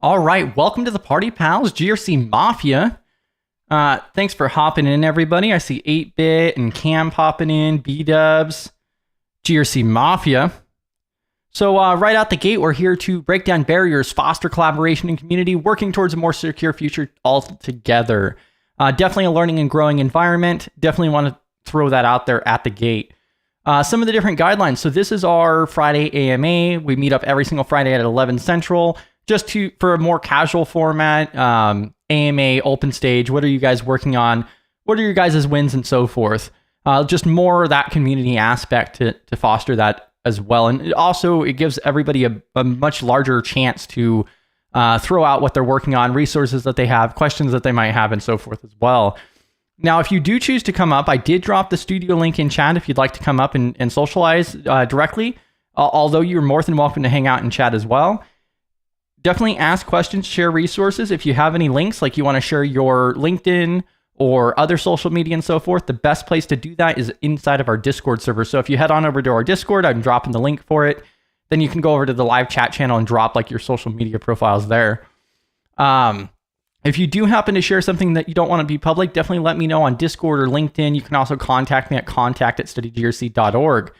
All right, welcome to the Party Pals, GRC Mafia. Thanks for hopping in, everybody. I see 8-Bit and Cam popping in, B-Dubs, GRC Mafia. So right out the gate, we're here to break down barriers, foster collaboration and community, working towards a more secure future all together. Definitely a learning and growing environment. Definitely want to throw that out there at the gate. Some of the different guidelines. So this is our Friday AMA. We meet up every single Friday at 11 Central. Just for a more casual format, AMA, open stage, what are you guys working on? What are your guys' wins and so forth? Just more of that community aspect to foster that as well. And it gives everybody a much larger chance to throw out what they're working on, resources that they have, questions that they might have, and so forth as well. Now, if you do choose to come up, I did drop the studio link in chat if you'd like to come up and socialize directly, although you're more than welcome to hang out and chat as well. Definitely ask questions, share resources. If you have any links, like you want to share your LinkedIn or other social media and so forth, the best place to do that is inside of our Discord server. So if you head on over to our Discord, I'm dropping the link for it. Then you can go over to the live chat channel and drop like your social media profiles there. If you do happen to share something that you don't want to be public, definitely let me know on Discord or LinkedIn. You can also contact me at contact@studygrc.org.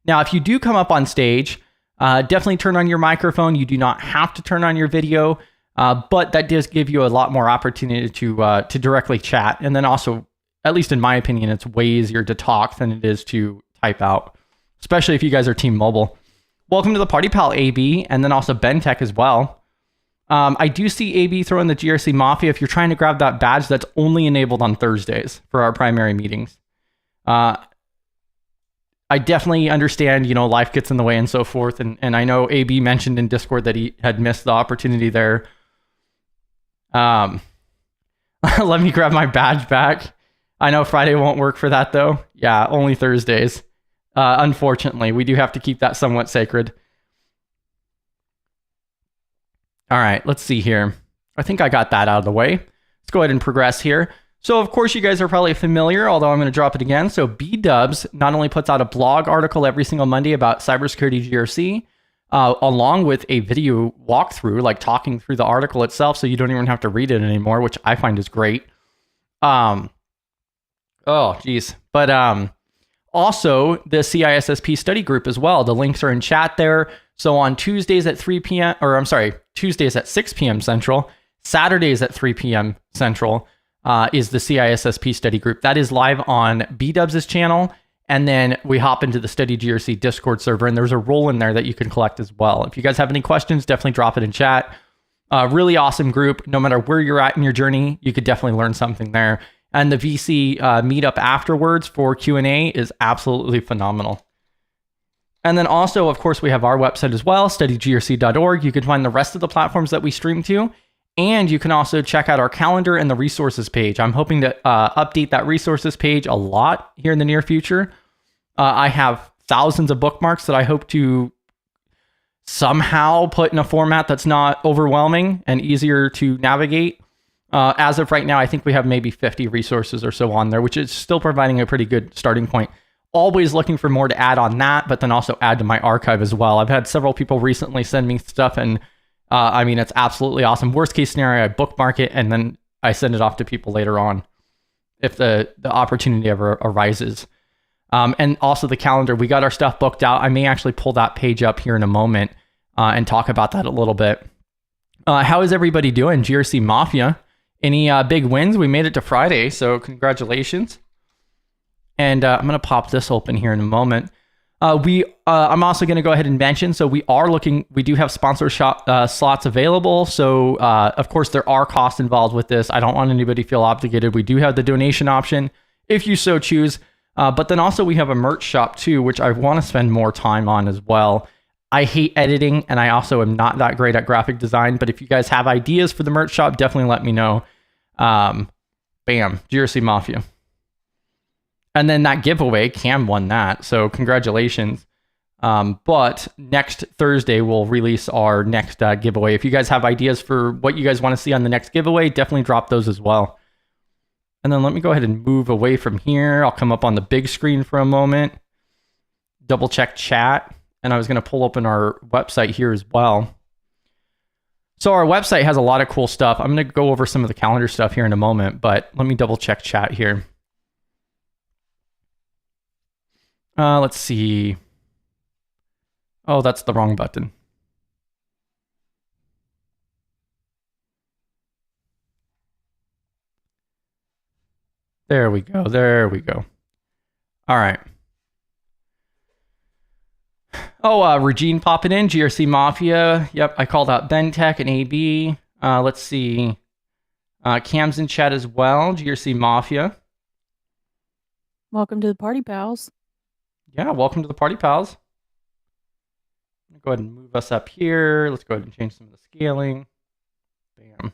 Now, if you do come up on stage, definitely turn on your microphone. You do not have to turn on your video, but that does give you a lot more opportunity to directly chat. And then also, at least in my opinion, it's way easier to talk than it is to type out, especially if you guys are Team Mobile. Welcome to the Party Pal, AB, and then also BenTech as well. I do see AB throwing the GRC Mafia. If you're trying to grab that badge, that's only enabled on Thursdays for our primary meetings. I definitely understand, life gets in the way and so forth. And I know AB mentioned in Discord that he had missed the opportunity there. Let me grab my badge back. I know Friday won't work for that though. Yeah, only Thursdays. Unfortunately, we do have to keep that somewhat sacred. All right, let's see here. I think I got that out of the way. Let's go ahead and progress here. So, of course, you guys are probably familiar, although I'm going to drop it again. So, B-Dubs not only puts out a blog article every single Monday about cybersecurity GRC, along with a video walkthrough, like talking through the article itself, so you don't even have to read it anymore, which I find is great. But also the CISSP study group as well. The links are in chat there. So on Tuesdays at 3 p.m., Tuesdays at 6 p.m. Central, Saturdays at 3 p.m. Central, is the CISSP study group. That is live on B-Dubs' channel. And then we hop into the Study GRC Discord server, and there's a role in there that you can collect as well. If you guys have any questions, definitely drop it in chat. Really awesome group. No matter where you're at in your journey, you could definitely learn something there. And the VC meetup afterwards for Q&A is absolutely phenomenal. And then also, of course, we have our website as well, studygrc.org. You can find the rest of the platforms that we stream to. And you can also check out our calendar and the resources page. I'm hoping to update that resources page a lot here in the near future. I have thousands of bookmarks that I hope to somehow put in a format that's not overwhelming and easier to navigate. As of right now, I think we have maybe 50 resources or so on there, which is still providing a pretty good starting point. Always looking for more to add on that, but then also add to my archive as well. I've had several people recently send me stuff, and it's absolutely awesome. Worst case scenario, I bookmark it, and then I send it off to people later on if the opportunity ever arises. And also the calendar, we got our stuff booked out. I may actually pull that page up here in a moment and talk about that a little bit. How is everybody doing? GRC Mafia. Any big wins? We made it to Friday, so congratulations. And I'm going to pop this open here in a moment. I'm also going to go ahead and mention, so we do have sponsorship slots available. So, of course, there are costs involved with this. I don't want anybody to feel obligated. We do have the donation option if you so choose. But then also we have a merch shop too, which I want to spend more time on as well. I hate editing, and I also am not that great at graphic design. But if you guys have ideas for the merch shop, definitely let me know. Bam, GRC Mafia. And then that giveaway, Cam won that. So congratulations. But next Thursday, we'll release our next giveaway. If you guys have ideas for what you guys want to see on the next giveaway, definitely drop those as well. And then let me go ahead and move away from here. I'll come up on the big screen for a moment. Double check chat. And I was going to pull open our website here as well. So our website has a lot of cool stuff. I'm going to go over some of the calendar stuff here in a moment, but let me double check chat here. Let's see. Oh, that's the wrong button. There we go. There we go. All right. Oh, Regine popping in. GRC Mafia. Yep, I called out Bentech and AB. Let's see. Cam's in chat as well. GRC Mafia. Welcome to the party, pals. Yeah, welcome to the party, pals. Go ahead and move us up here. Let's go ahead and change some of the scaling. Bam.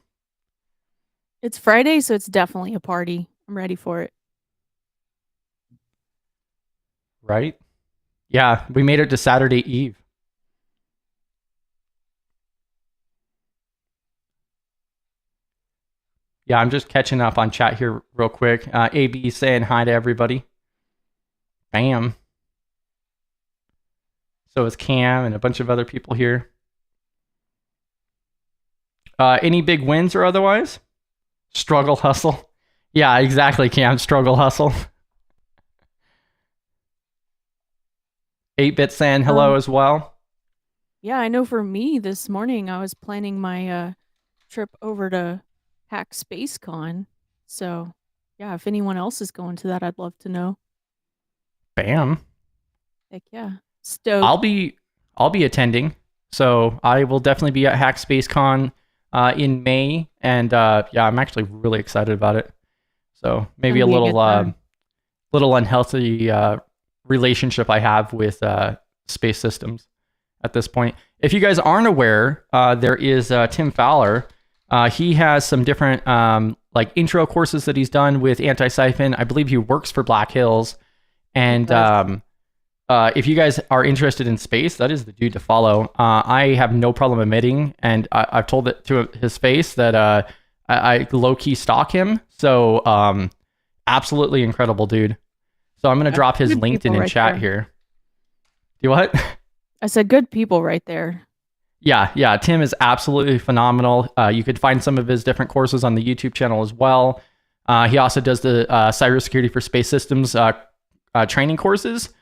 It's Friday, so it's definitely a party. I'm ready for it. Right? Yeah, we made it to Saturday Eve. Yeah, I'm just catching up on chat here real quick. AB saying hi to everybody. Bam. So is Cam and a bunch of other people here. Any big wins or otherwise? Struggle, hustle. Yeah, exactly, Cam. Struggle, hustle. 8-Bit saying hello as well. Yeah, I know for me this morning I was planning my trip over to Hack Space Con. So, yeah, if anyone else is going to that, I'd love to know. Bam. Heck yeah. Stoked. I'll be attending. So I will definitely be at Hack Space Con in May. And yeah, I'm actually really excited about it. So maybe a little unhealthy relationship I have with space systems at this point. If you guys aren't aware, there is Tim Fowler. He has some different like intro courses that he's done with Anti-Siphon. I believe he works for Black Hills. And if you guys are interested in space, that is the dude to follow. I have no problem admitting, and I've told it to his face that I low-key stalk him. So absolutely incredible dude. So I'm going to drop his LinkedIn in chat here. Do what? I said good people right there. Yeah. Tim is absolutely phenomenal. You could find some of his different courses on the YouTube channel as well. He also does the Cybersecurity for Space Systems training courses.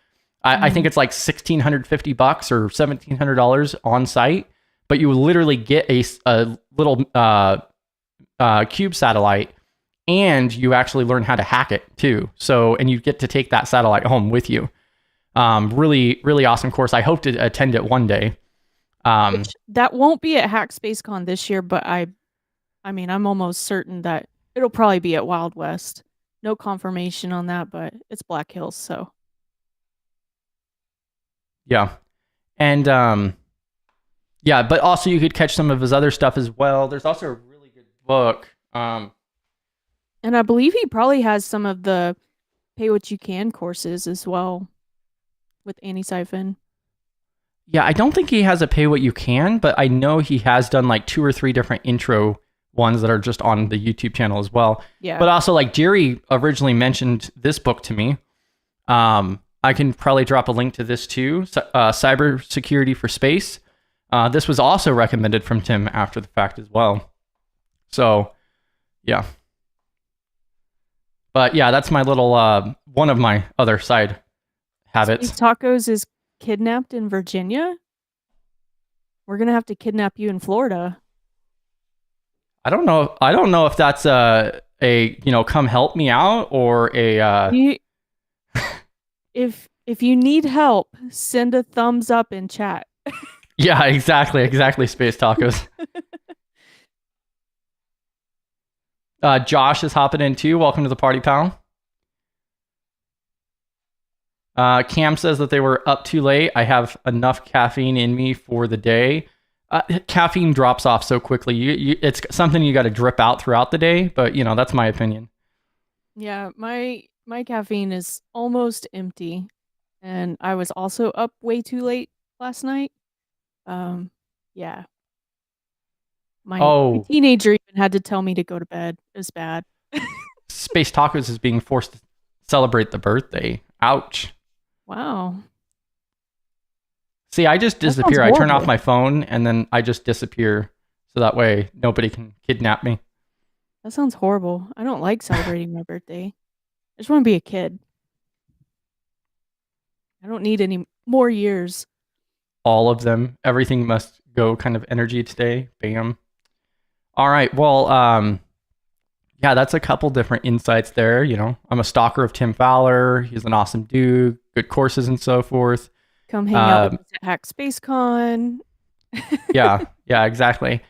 I think it's like $1,650 or $1,700 on site, but you literally get a little cube satellite, and you actually learn how to hack it too. So, and you get to take that satellite home with you. Really, really awesome course. I hope to attend it one day. That won't be at Hack Space Con this year, but I mean, I'm almost certain that it'll probably be at Wild West. No confirmation on that, but it's Black Hills, so. Yeah. And yeah, but also you could catch some of his other stuff as well. There's also a really good book. And I believe he probably has some of the pay what you can courses as well with Anti-Siphon. Yeah, I don't think he has a pay what you can, but I know he has done like 2 or 3 different intro ones that are just on the YouTube channel as well. Yeah. But also, like, Jerry originally mentioned this book to me. I can probably drop a link to this too. Cybersecurity for Space. This was also recommended from Tim after the fact as well. So, yeah. But yeah, that's my little one of my other side habits. Space Tacos is kidnapped in Virginia. We're gonna have to kidnap you in Florida. I don't know if that's a come help me out or a. If you need help, send a thumbs up in chat. Yeah, exactly, Space Tacos. Josh is hopping in too. Welcome to the party, pal. Cam says that they were up too late. I have enough caffeine in me for the day. Caffeine drops off so quickly. It's something you got to drip out throughout the day, but that's my opinion. Yeah, my caffeine is almost empty, and I was also up way too late last night. Yeah. My teenager even had to tell me to go to bed. It was bad. Space Tacos is being forced to celebrate the birthday. Ouch. Wow. See, I just disappear. I turn off my phone and then I just disappear. so that way nobody can kidnap me. That sounds horrible. I don't like celebrating my birthday. I just want to be a kid. I don't need any more years. All of them. Everything must go kind of energy today. Bam. All right. Well, yeah, that's a couple different insights there. You know, I'm a stalker of Tim Fowler. He's an awesome dude, good courses and so forth. Come hang out with us at Hack Space Con. Yeah, exactly.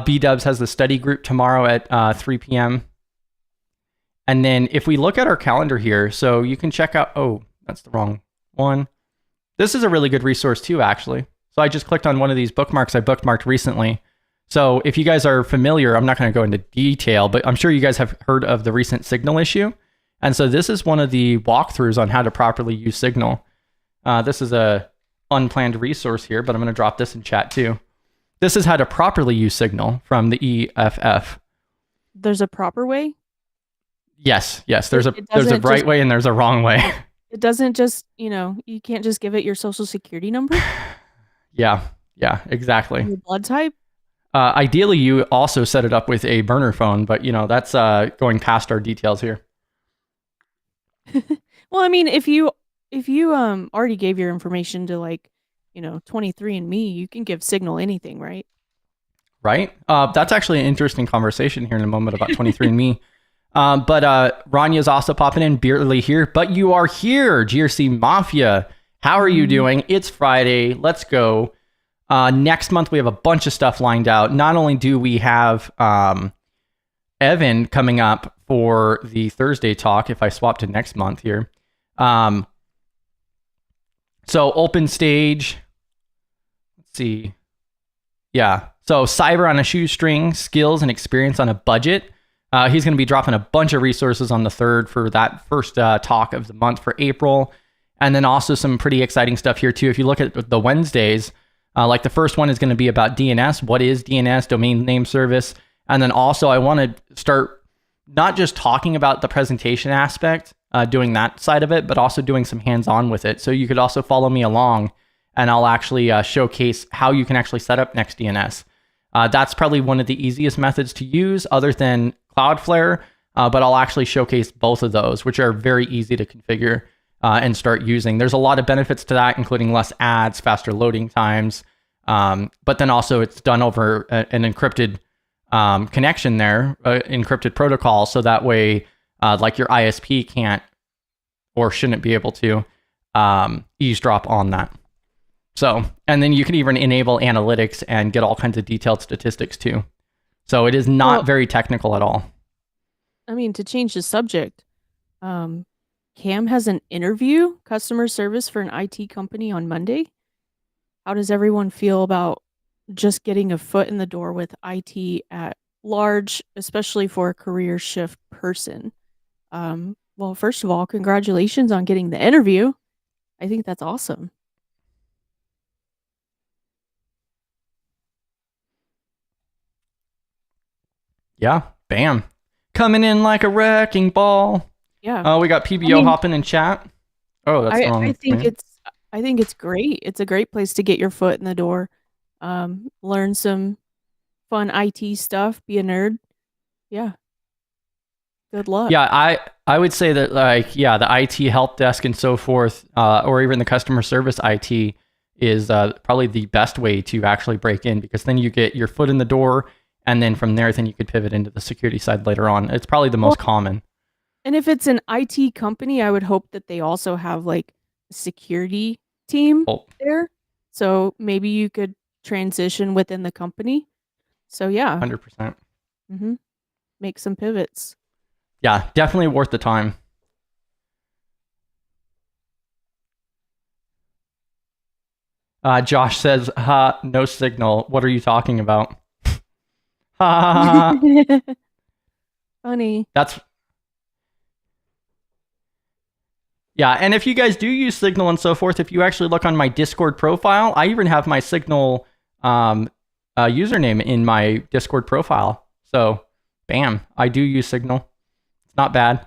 B-Dubs has the study group tomorrow at 3 p.m. And then if we look at our calendar here, so you can check out, oh, that's the wrong one. This is a really good resource too, actually. So I just clicked on one of these bookmarks I bookmarked recently. So if you guys are familiar, I'm not going to go into detail, but I'm sure you guys have heard of the recent Signal issue. And so this is one of the walkthroughs on how to properly use Signal. This is a unplanned resource here, but I'm going to drop this in chat too. This is how to properly use Signal from the EFF. There's a proper way? Yes. There's a right way and there's a wrong way. It doesn't just, you can't just give it your social security number? Yeah, exactly. Your blood type? Ideally, you also set it up with a burner phone, but that's going past our details here. Well, I mean, if you already gave your information to 23andMe, you can give Signal anything, right? Right. That's actually an interesting conversation here in a moment about 23andMe. But Ranya's also popping in, barely here, but you are here, GRC Mafia. How are you doing? It's Friday. Let's go. Next month, we have a bunch of stuff lined out. Not only do we have Evan coming up for the Thursday talk, if I swap to next month here. So open stage. Let's see. Yeah. So cyber on a shoestring, skills and experience on a budget. He's going to be dropping a bunch of resources on the 3rd for that first talk of the month for April. And then also some pretty exciting stuff here too. If you look at the Wednesdays, like the first one is going to be about DNS. What is DNS, domain name service? And then also I want to start not just talking about the presentation aspect, doing that side of it, but also doing some hands-on with it. So you could also follow me along and I'll actually showcase how you can actually set up Next DNS. That's probably one of the easiest methods to use other than Cloudflare, but I'll actually showcase both of those, which are very easy to configure and start using. There's a lot of benefits to that, including less ads, faster loading times, but then also it's done over an encrypted connection there, encrypted protocol, so that way like your ISP can't or shouldn't be able to eavesdrop on that. So, and then you can even enable analytics and get all kinds of detailed statistics too. So it is not very technical at all. I mean, to change the subject, Cam has an interview, customer service for an IT company on Monday. How does everyone feel about just getting a foot in the door with IT at large, especially for a career shift person? Well, first of all, congratulations on getting the interview. I think that's awesome. Yeah, bam. Coming in like a wrecking ball. Yeah. Oh, we got PBO hopping in chat. Oh, that's wrong. I think it's great. It's a great place to get your foot in the door. Learn some fun IT stuff, be a nerd. Yeah. Good luck. Yeah, I would say that the IT help desk and so forth, or even the customer service IT is probably the best way to actually break in, because then you get your foot in the door. And then from there, then you could pivot into the security side later on. It's probably the most common. And if it's an IT company, I would hope that they also have a security team there. So maybe you could transition within the company. So yeah. 100%. Mm-hmm. Make some pivots. Yeah, definitely worth the time. Josh says, no signal. What are you talking about? Funny. Yeah, and if you guys do use Signal and so forth, if you actually look on my Discord profile, I even have my Signal username in my Discord profile. So, bam, I do use Signal. It's not bad.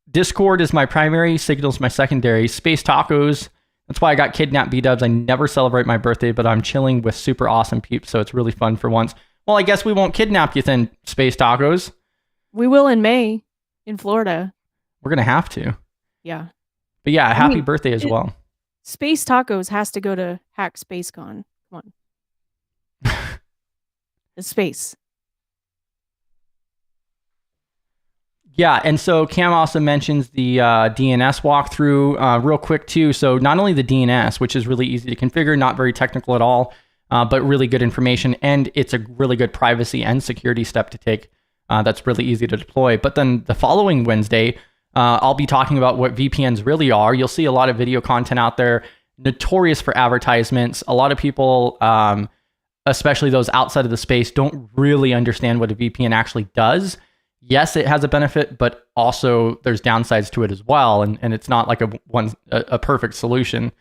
Discord is my primary, Signal's my secondary. Space Tacos, That's why I got kidnapped, B-dubs. I never celebrate my birthday, but I'm chilling with super awesome peeps, so it's really fun for once. Well, I guess we won't kidnap you then, Space Tacos. We will in May in Florida. We're going to have to. Yeah. But yeah, happy birthday as well. Space Tacos has to go to Hack SpaceCon. Come on. It's space. Yeah, and so Cam also mentions the DNS walkthrough real quick too. So not only the DNS, which is really easy to configure, not very technical at all, but really good information, and it's a really good privacy and security step to take that's really easy to deploy. But then the following Wednesday, I'll be talking about what VPNs really are. You'll see a lot of video content out there, notorious for advertisements. A lot of people, especially those outside of the space, don't really understand what a VPN actually does. Yes, it has a benefit, but also there's downsides to it as well. And it's not like a perfect solution.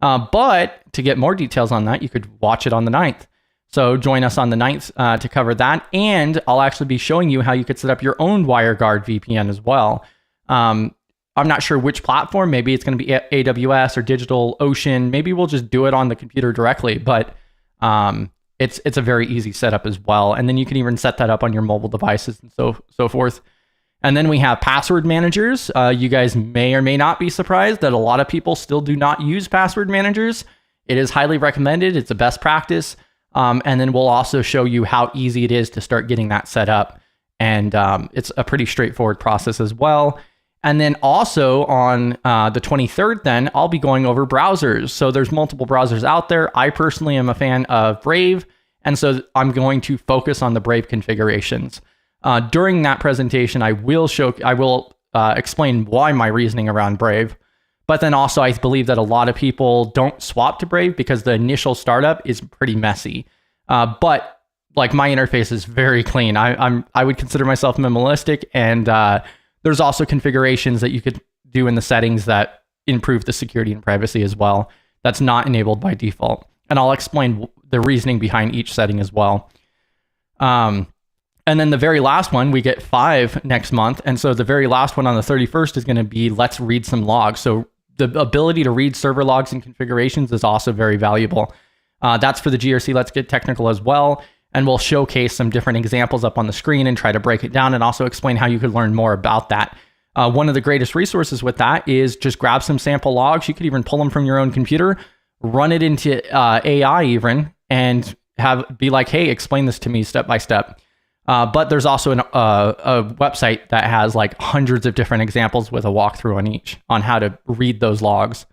But to get more details on that, you could watch it on the 9th. So join us on the 9th to cover that. And I'll actually be showing you how you could set up your own WireGuard VPN as well. I'm not sure which platform. Maybe it's going to be AWS or DigitalOcean. Maybe we'll just do it on the computer directly. But it's a very easy setup as well. And then you can even set that up on your mobile devices and so forth. And then we have password managers. You guys may or may not be surprised that a lot of people still do not use password managers. It is highly recommended. It's a best practice. And then we'll also show you how easy it is to start getting that set up. And it's a pretty straightforward process as well. And then also on the 23rd, then I'll be going over browsers. So there's multiple browsers out there. I personally am a fan of Brave. And so I'm going to focus on the Brave configurations. During that presentation, I will explain why my reasoning around Brave. But then also I believe that a lot of people don't swap to Brave because the initial startup is pretty messy. But like my interface is very clean. I would consider myself minimalistic, and there's also configurations that you could do in the settings that improve the security and privacy as well. That's not enabled by default. And I'll explain the reasoning behind each setting as well. And then the very last one, we get 5 next month. And so the very last one on the 31st is going to be let's read some logs. So the ability to read server logs and configurations is also very valuable. That's for the GRC Let's Get Technical as well. And we'll showcase some different examples up on the screen and try to break it down and also explain how you could learn more about that. One of the greatest resources with that is just grab some sample logs. You could even pull them from your own computer, run it into AI even, and be like, hey, explain this to me step by step. But there's also a website that has like hundreds of different examples with a walkthrough on each on how to read those logs.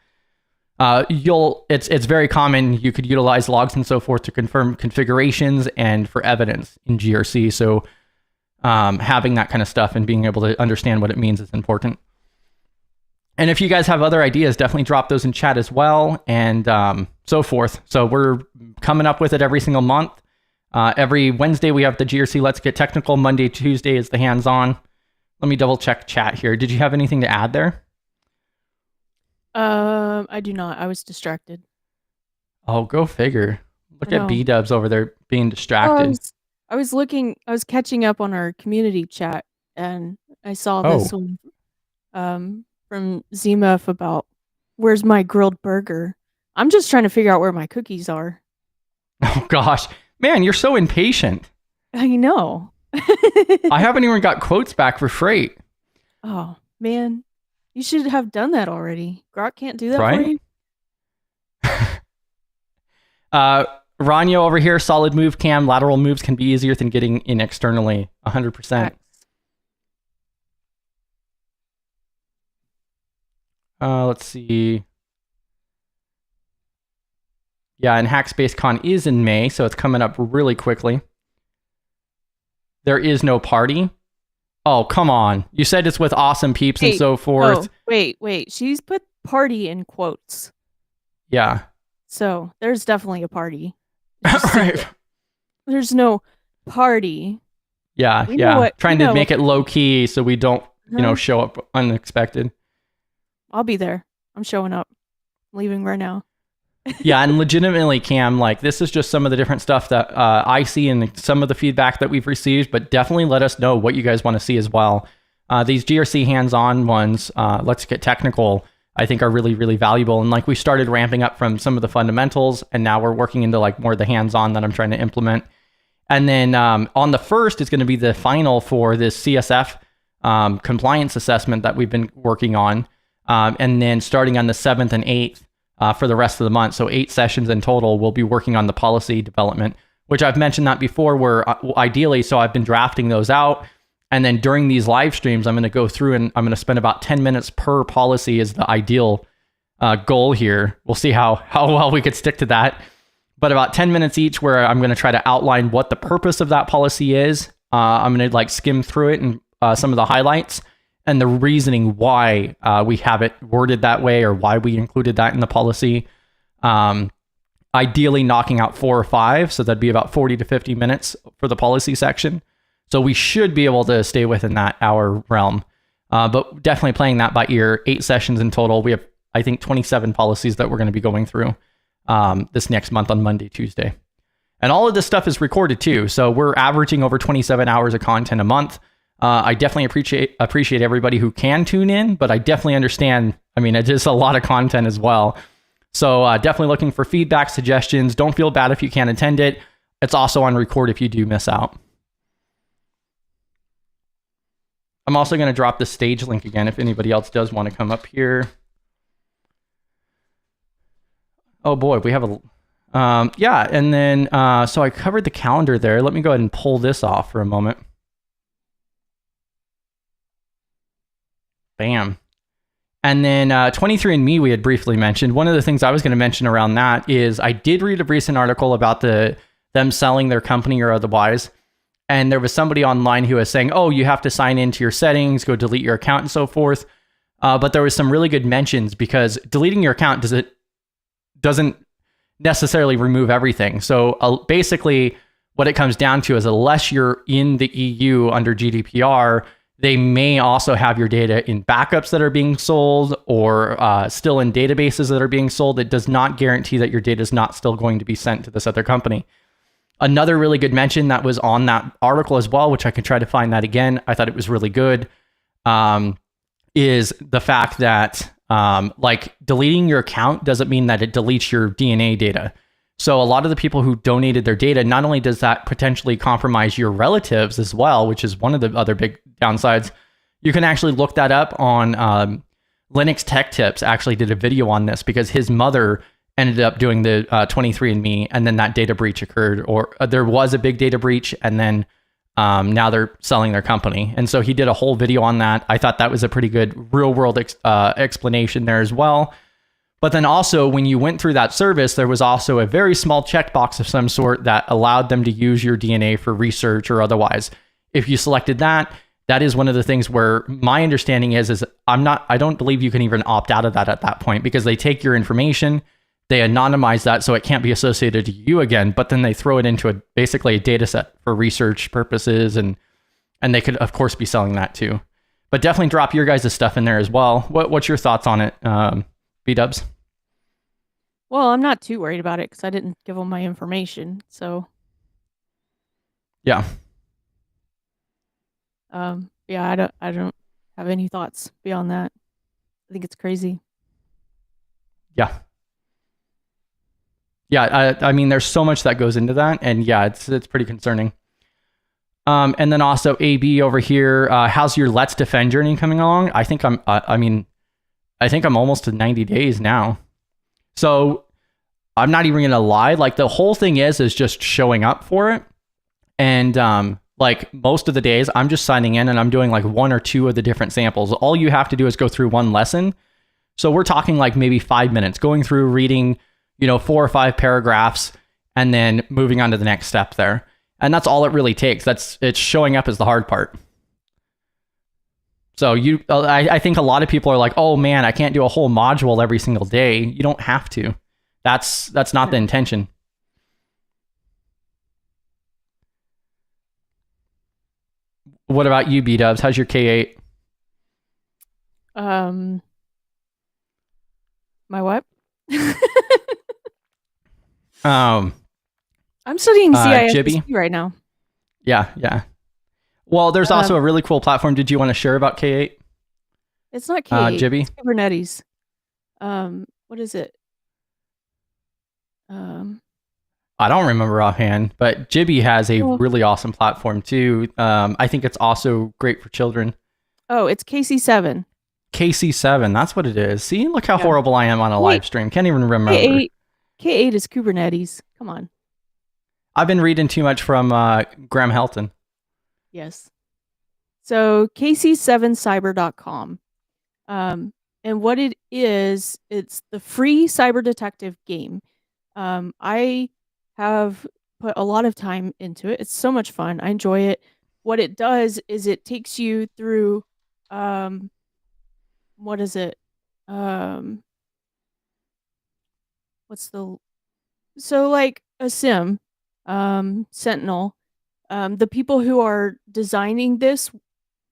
It's very common. You could utilize logs and so forth to confirm configurations and for evidence in GRC. So having that kind of stuff and being able to understand what it means is important. And if you guys have other ideas, definitely drop those in chat as well, and so forth. So we're coming up with it every single month. Every Wednesday we have the GRC Let's Get Technical. Monday, Tuesday is the hands-on. Let me double check chat here. Did you have anything to add there? I do not. I was distracted. Oh, go figure. Look at B-dubs over there being distracted. I was catching up on our community chat, and I saw this one from ZMF about where's my grilled burger. I'm just trying to figure out where my cookies are. Oh gosh, man, you're so impatient. I know. I haven't even got quotes back for freight. Oh man, you should have done that already. Grok can't do that right? for you. Ranyo over here, solid move cam. Lateral moves can be easier than getting in externally. 100%. Let's see. Yeah, and HackSpaceCon is in May, so it's coming up really quickly. There is no party. Oh, come on. You said it's with awesome peeps and so forth. Oh, wait. She's put party in quotes. Yeah. So there's definitely a party. Right. There's no party. Yeah. Trying to make it low key so we don't, show up unexpected. I'll be there. I'm showing up. I'm leaving right now. Yeah, and legitimately, Cam, like this is just some of the different stuff that I see and some of the feedback that we've received, but definitely let us know what you guys want to see as well. These GRC hands-on ones, let's get technical. I think are really, really valuable. And like we started ramping up from some of the fundamentals, and now we're working into like more of the hands-on that I'm trying to implement. And then on the 1st is going to be the final for this CSF compliance assessment that we've been working on. And then starting on the 7th and 8th for the rest of the month. So 8 sessions in total, we'll be working on the policy development, which I've mentioned that before, where ideally, so I've been drafting those out. And then during these live streams, I'm going to go through and I'm going to spend about 10 minutes per policy is the ideal goal here. We'll see how well we could stick to that. But about 10 minutes each, where I'm going to try to outline what the purpose of that policy is. I'm going to like skim through it and some of the highlights and the reasoning why we have it worded that way or why we included that in the policy. Ideally knocking out 4 or 5. So that'd be about 40 to 50 minutes for the policy section. So we should be able to stay within that hour realm, but definitely playing that by ear. 8 sessions in total. We have, I think, 27 policies that we're going to be going through this next month on Monday, Tuesday. And all of this stuff is recorded too. So we're averaging over 27 hours of content a month. I definitely appreciate everybody who can tune in, but I definitely understand. I mean, it's just a lot of content as well. So definitely looking for feedback, suggestions. Don't feel bad if you can't attend it. It's also on record if you do miss out. I'm also going to drop the stage link again if anybody else does want to come up here. Oh boy, we have a... yeah, and then, so I covered the calendar there. Let me go ahead and pull this off for a moment. Bam. And then 23andMe we had briefly mentioned. One of the things I was going to mention around that is I did read a recent article about them selling their company or otherwise. And there was somebody online who was saying, oh, you have to sign into your settings, go delete your account and so forth. But there was some really good mentions because deleting your account doesn't necessarily remove everything. So basically what it comes down to is unless you're in the EU under GDPR, they may also have your data in backups that are being sold or still in databases that are being sold. It does not guarantee that your data is not still going to be sent to this other company. Another really good mention that was on that article as well, which I can try to find that again. I thought it was really good, is the fact that like deleting your account doesn't mean that it deletes your DNA data. So a lot of the people who donated their data, not only does that potentially compromise your relatives as well, which is one of the other big downsides, you can actually look that up on Linux Tech Tips actually did a video on this because his mother ended up doing the 23andMe and then that data breach occurred, or there was a big data breach and then now they're selling their company. And so he did a whole video on that. I thought that was a pretty good real world explanation there as well. But then also when you went through that service, there was also a very small checkbox of some sort that allowed them to use your DNA for research or otherwise. If you selected that, that is one of the things where my understanding is I don't believe you can even opt out of that at that point because they take your information, they anonymize that so it can't be associated to you again, but then they throw it into basically a data set for research purposes, and they could of course be selling that too. But definitely drop your guys' stuff in there as well. What's your thoughts on it, B-dubs? Well, I'm not too worried about it because I didn't give them my information. So yeah. Yeah, I don't have any thoughts beyond that. I think it's crazy. Yeah. Yeah, I mean, there's so much that goes into that, and yeah, it's pretty concerning. And then also AB over here, how's your Let's Defend journey coming along? I think I'm almost to 90 days now. So I'm not even gonna lie, like the whole thing is just showing up for it, and like most of the days I'm just signing in and I'm doing like 1 or 2 of the different samples. All you have to do is go through one lesson. So we're talking like maybe 5 minutes going through reading, 4 or 5 paragraphs and then moving on to the next step there. And that's all it really takes. It's showing up is the hard part. So I think a lot of people are like, oh man, I can't do a whole module every single day. You don't have to. That's not the intention. What about you, B-dubs? How's your K8? My what? I'm studying CISSP Jibby right now. Yeah. Well, there's also a really cool platform. Did you want to share about K8? It's not K8. Jibby? It's Kubernetes. What is it? Um, I don't remember offhand, but Jibby has a well, really awesome platform too. I think it's also great for children. oh, it's KC7. KC7, that's what it is. See, look how Yeah. horrible I am on a live Wait, stream. Can't even remember. K8. K8 is Kubernetes. Come on. I've been reading too much from Graham Helton. Yes. So kc7cyber.com. And what it is, it's the free cyber detective game. I have put a lot of time into it. It's so much fun. I enjoy it. What it does is it takes you through, what is it? What's the, so like a sim, Sentinel. The people who are designing this,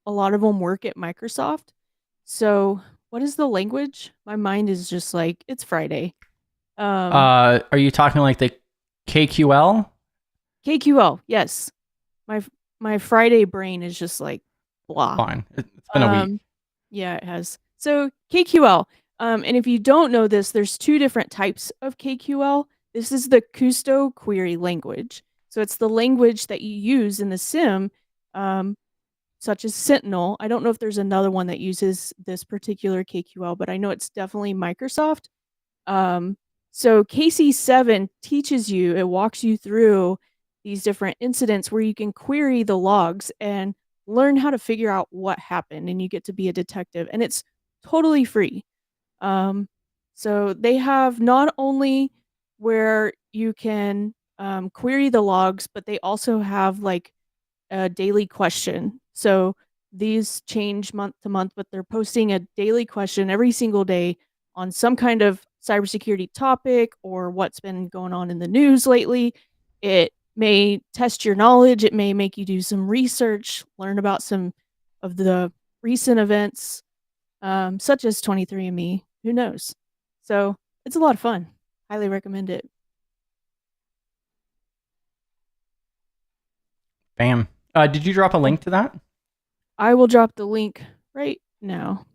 a lot of them work at Microsoft. So what is the language? My mind is just like, it's Friday. Are you talking like the KQL? KQL, yes. My Friday brain is just like blah. Fine. It's been a week. Yeah, it has. So KQL. And if you don't know this, there's two different types of KQL. This is the Custo query language. So it's the language that you use in the sim, such as Sentinel. I don't know if there's another one that uses this particular KQL, but I know it's definitely Microsoft. So KC7 teaches you, it walks you through these different incidents where you can query the logs and learn how to figure out what happened, and you get to be a detective, and it's totally free. So they have not only where you can query the logs, but they also have like a daily question. So these change month to month, but they're posting a daily question every single day on some kind of cybersecurity topic or what's been going on in the news lately. It may test your knowledge. It may make you do some research, learn about some of the recent events, such as 23andMe. Who knows? So it's a lot of fun. Highly recommend it. Bam. Did you drop a link to that? I will drop the link right now.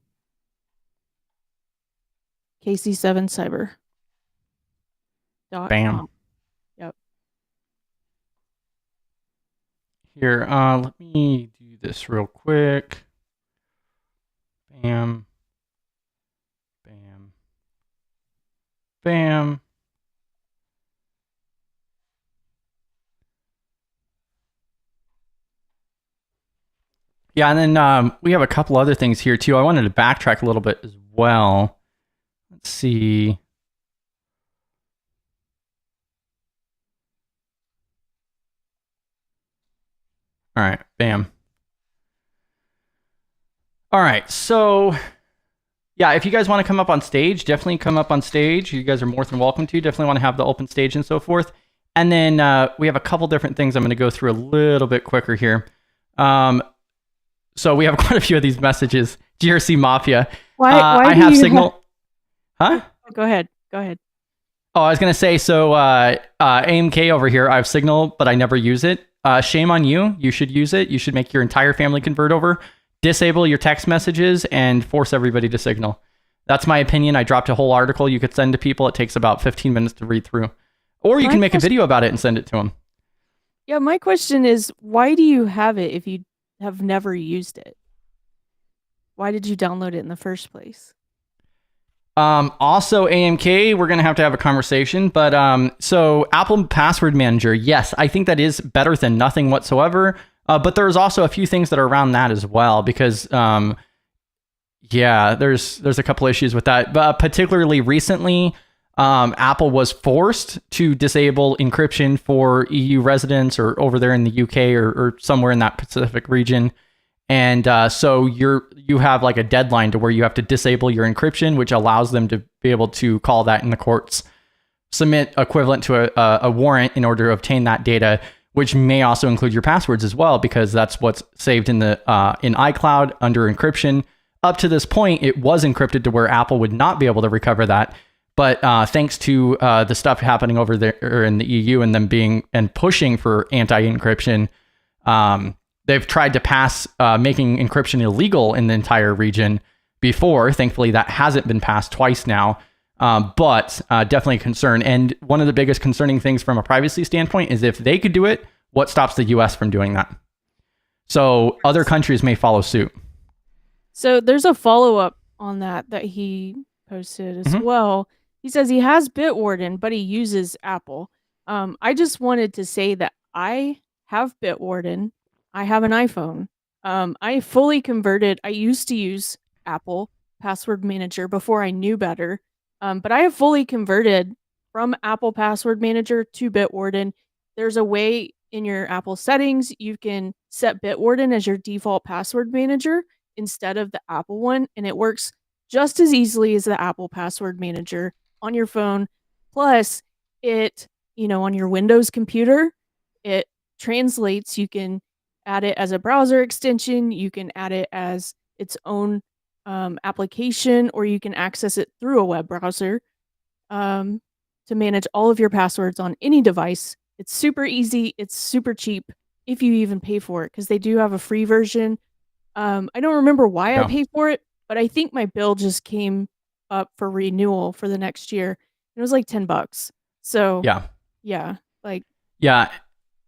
KC7cyber.com. Bam. Yep. Here, let me do this real quick. Bam. Bam. Bam. Yeah, and then we have a couple other things here too. I wanted to backtrack a little bit as well. Let's see. All right, bam. All right, so yeah, if you guys want to come up on stage, definitely come up on stage. You guys are more than welcome to. Definitely want to have the open stage and so forth. And then we have a couple different things I'm going to go through a little bit quicker here. So we have quite a few of these messages. GRC Mafia. Why I do have you Signal. Huh? Go ahead. Go ahead. Oh, I was going to say, so AMK over here, I have Signal, but I never use it. Shame on you. You should use it. You should make your entire family convert over. Disable your text messages and force everybody to Signal. That's my opinion. I dropped a whole article you could send to people. It takes about 15 minutes to read through. Or you can make a video about it and send it to them. Yeah, my question is, why do you have it if you have never used it? Why did you download it in the first place? Also, AMK, we're going to have a conversation. But so Apple Password Manager, yes, I think that is better than nothing whatsoever. But there's also a few things that are around that as well, because yeah, there's a couple issues with that. But particularly recently, Apple was forced to disable encryption for EU residents or over there in the UK or somewhere in that Pacific region. And so you have like a deadline to where you have to disable your encryption, which allows them to be able to call that in the courts, submit equivalent to a warrant in order to obtain that data, which may also include your passwords as well, because that's what's saved in the in iCloud under encryption. Up to this point, it was encrypted to where Apple would not be able to recover that. But thanks to the stuff happening over there in the EU and them being and pushing for anti-encryption, they've tried to pass making encryption illegal in the entire region before. Thankfully, that hasn't been passed twice now. But definitely a concern. And one of the biggest concerning things from a privacy standpoint is if they could do it, what stops the US from doing that? So other countries may follow suit. So there's a follow-up on that he posted as well. He says he has Bitwarden, but he uses Apple. I just wanted to say that I have Bitwarden. I have an iPhone. I fully converted. I used to use Apple Password Manager before I knew better. But I have fully converted from Apple Password Manager to Bitwarden. There's a way in your Apple settings you can set Bitwarden as your default password manager instead of the Apple one, and it works just as easily as the Apple Password Manager on your phone. Plus, it, on your Windows computer, it translates. You can add it as a browser extension, you can add it as its own application, or you can access it through a web browser to manage all of your passwords on any device. It's super easy, it's super cheap if you even pay for it, because they do have a free version. I don't remember why I paid for it, but I think my bill just came up for renewal for the next year. It was like $10. So yeah.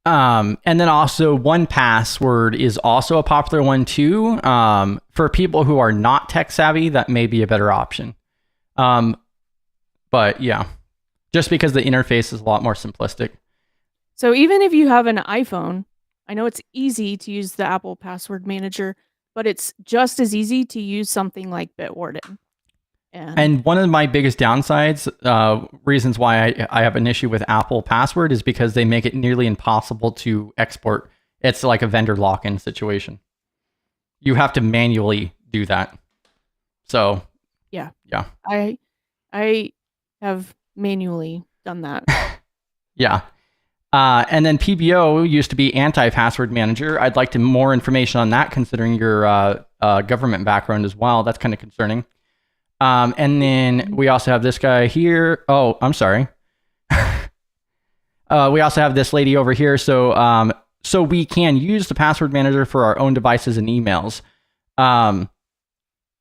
And then also 1Password is also a popular one too. For people who are not tech savvy, that may be a better option. But yeah, just because the interface is a lot more simplistic. So even if you have an iPhone, I know it's easy to use the Apple Password Manager, but it's just as easy to use something like Bitwarden. And one of my biggest downsides, reasons why I have an issue with Apple Password is because they make it nearly impossible to export. It's like a vendor lock-in situation. You have to manually do that. So yeah. I have manually done that. Yeah. And then PBO used to be anti-password manager. I'd like more information on that, considering your government background as well. That's kind of concerning. And then we also have this guy here. Oh, I'm sorry. We also have this lady over here. So we can use the password manager for our own devices and emails.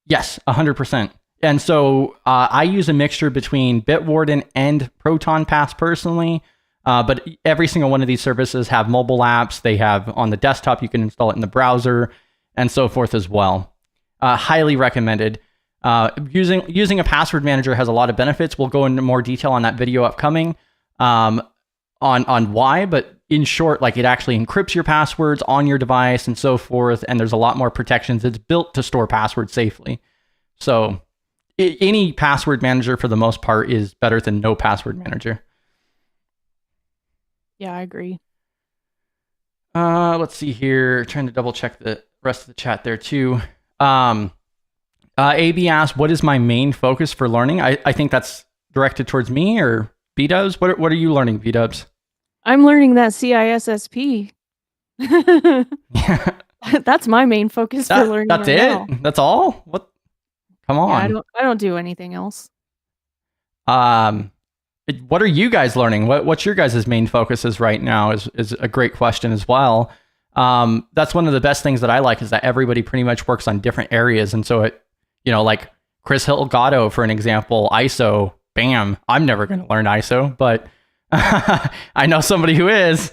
Yes, 100%. And so I use a mixture between Bitwarden and ProtonPass personally. But every single one of these services have mobile apps. They have on the desktop, you can install it in the browser and so forth as well. Highly recommended. Using a password manager has a lot of benefits. We'll go into more detail on that video upcoming on why, but in short, like it actually encrypts your passwords on your device and so forth. And there's a lot more protections. It's built to store passwords safely. So any password manager for the most part is better than no password manager. Yeah, I agree. Let's see here. Trying to double check the rest of the chat there too. AB asked, what is my main focus for learning? I think that's directed towards me, or B-dubs. What are you learning, B-dubs? I'm learning that CISSP. Yeah. That's my main focus for learning. That's it? Now. That's all? What? Come on. Yeah, I don't do anything else. What are you guys learning? What's your guys' main focuses right now is a great question as well. That's one of the best things that I like, is that everybody pretty much works on different areas. And so it, like Chris Hilgato, for an example, ISO, bam, I'm never going to learn ISO, but I know somebody who is.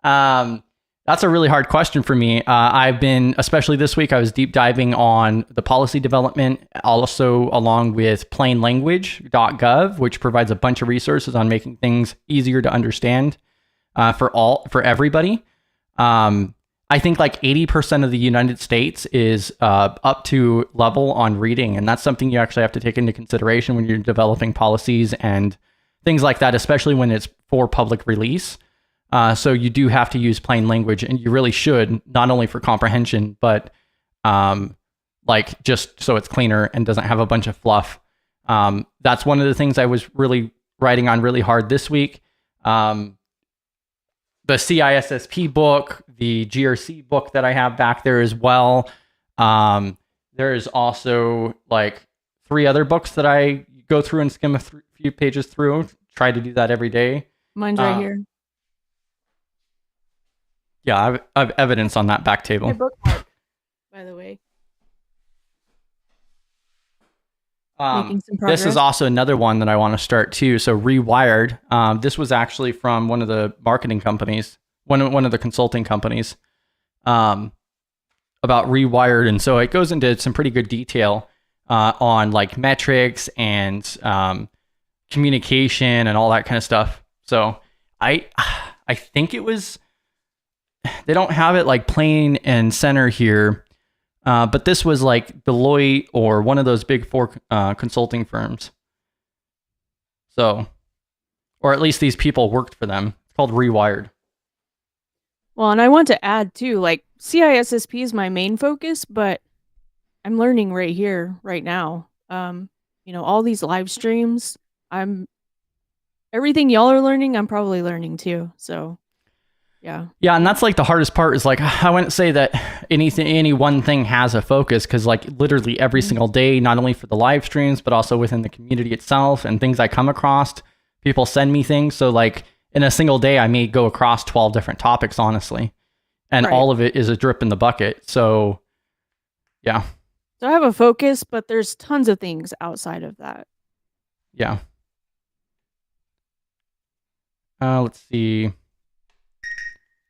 That's a really hard question for me. I've been, especially this week, I was deep diving on the policy development, also along with plainlanguage.gov, which provides a bunch of resources on making things easier to understand for everybody. I think like 80% of the United States is up to level on reading, and that's something you actually have to take into consideration when you're developing policies and things like that, especially when it's for public release. So you do have to use plain language, and you really should, not only for comprehension, but like just so it's cleaner and doesn't have a bunch of fluff. That's one of the things I was really writing on really hard this week. The CISSP book, the GRC book that I have back there as well. There is also like 3 other books that I go through and skim a few pages through. Try to do that every day. Mine's right here. Yeah, I have evidence on that back table. My bookmark, by the way. Making some This is progress. also another one that I want to start too. So Rewired. This was actually from one of the marketing companies, one of the consulting companies, um, about Rewired, and so it goes into some pretty good detail on like metrics and communication and all that kind of stuff. So I I think it was, they don't have it like plain and center here, but this was like Deloitte or one of those big four consulting firms. So, or at least these people worked for them. It's called Rewired. Well, and I want to add too, like CISSP is my main focus, but I'm learning right here, right now. All these live streams, I'm everything y'all are learning, I'm probably learning too. So, yeah. Yeah, and that's like the hardest part is like I wouldn't say that any one thing has a focus, because like literally every Mhm. single day, not only for the live streams but also within the community itself and things I come across, people send me things. So like in a single day, I may go across 12 different topics, honestly, and Right. all of it is a drip in the bucket. So yeah, So I have a focus, but there's tons of things outside of that. yeah. Let's see.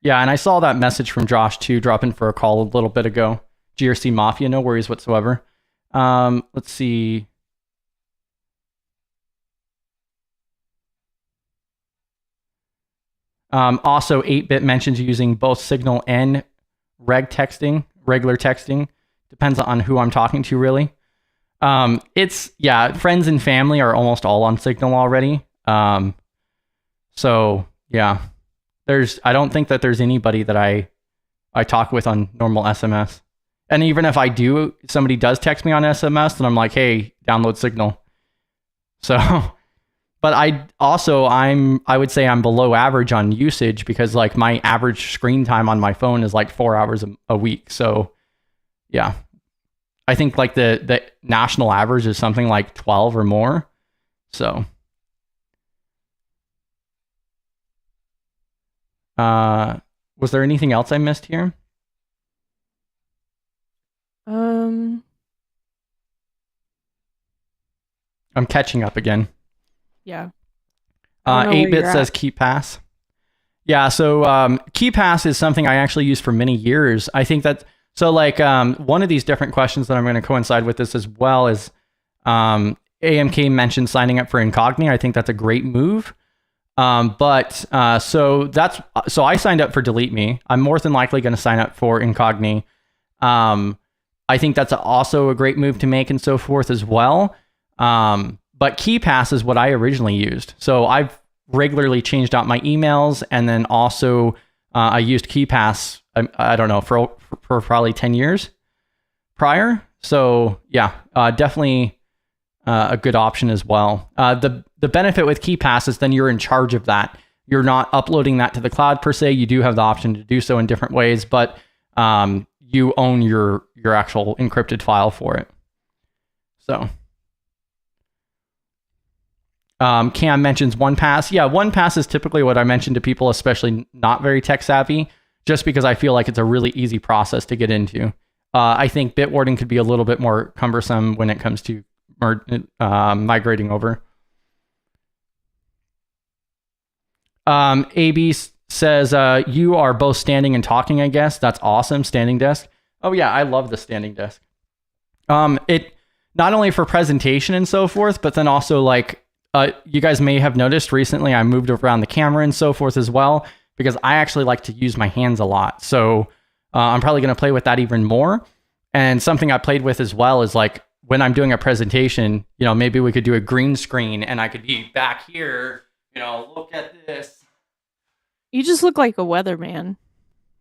Yeah, and I saw that message from Josh too, dropping for a call a little bit ago. GRC Mafia, no worries whatsoever. Let's see. Also, 8-bit mentions using both Signal and regular texting. Depends on who I'm talking to, really. Friends and family are almost all on Signal already. So yeah, I don't think that there's anybody that I talk with on normal SMS. And even if I do, somebody does text me on SMS, then I'm like, hey, download Signal. So, but I would say I'm below average on usage, because like my average screen time on my phone is like 4 hours a week. So yeah, I think like the national average is something like 12 or more. So, was there anything else I missed here? Um, I'm catching up again. yeah. I don't know where 8-bit you're says at. KeePass. Yeah, so KeePass is something I actually used for many years. I think that, so like one of these different questions that I'm going to coincide with this as well is AMK mentioned signing up for Incogni. I think that's a great move. So I signed up for Delete Me. I'm more than likely going to sign up for Incogni. I think that's also a great move to make and so forth as well. But KeePass is what I originally used. So I've regularly changed out my emails, and then also I used KeePass, I don't know, for probably 10 years prior. So yeah, definitely a good option as well. The benefit with KeePass is then you're in charge of that. You're not uploading that to the cloud per se. You do have the option to do so in different ways, but you own your actual encrypted file for it. So Cam mentions OnePass. Yeah, OnePass is typically what I mention to people, especially not very tech savvy, just because I feel like it's a really easy process to get into. I think Bitwarden could be a little bit more cumbersome when it comes to migrating over. AB says, you are both standing and talking, I guess. That's awesome. Standing desk. Oh yeah, I love the standing desk. It not only for presentation and so forth, but then also like, you guys may have noticed recently I moved around the camera and so forth as well, because I actually like to use my hands a lot. So I'm probably going to play with that even more. And something I played with as well is like when I'm doing a presentation, maybe we could do a green screen and I could be back here, look at this. You just look like a weatherman.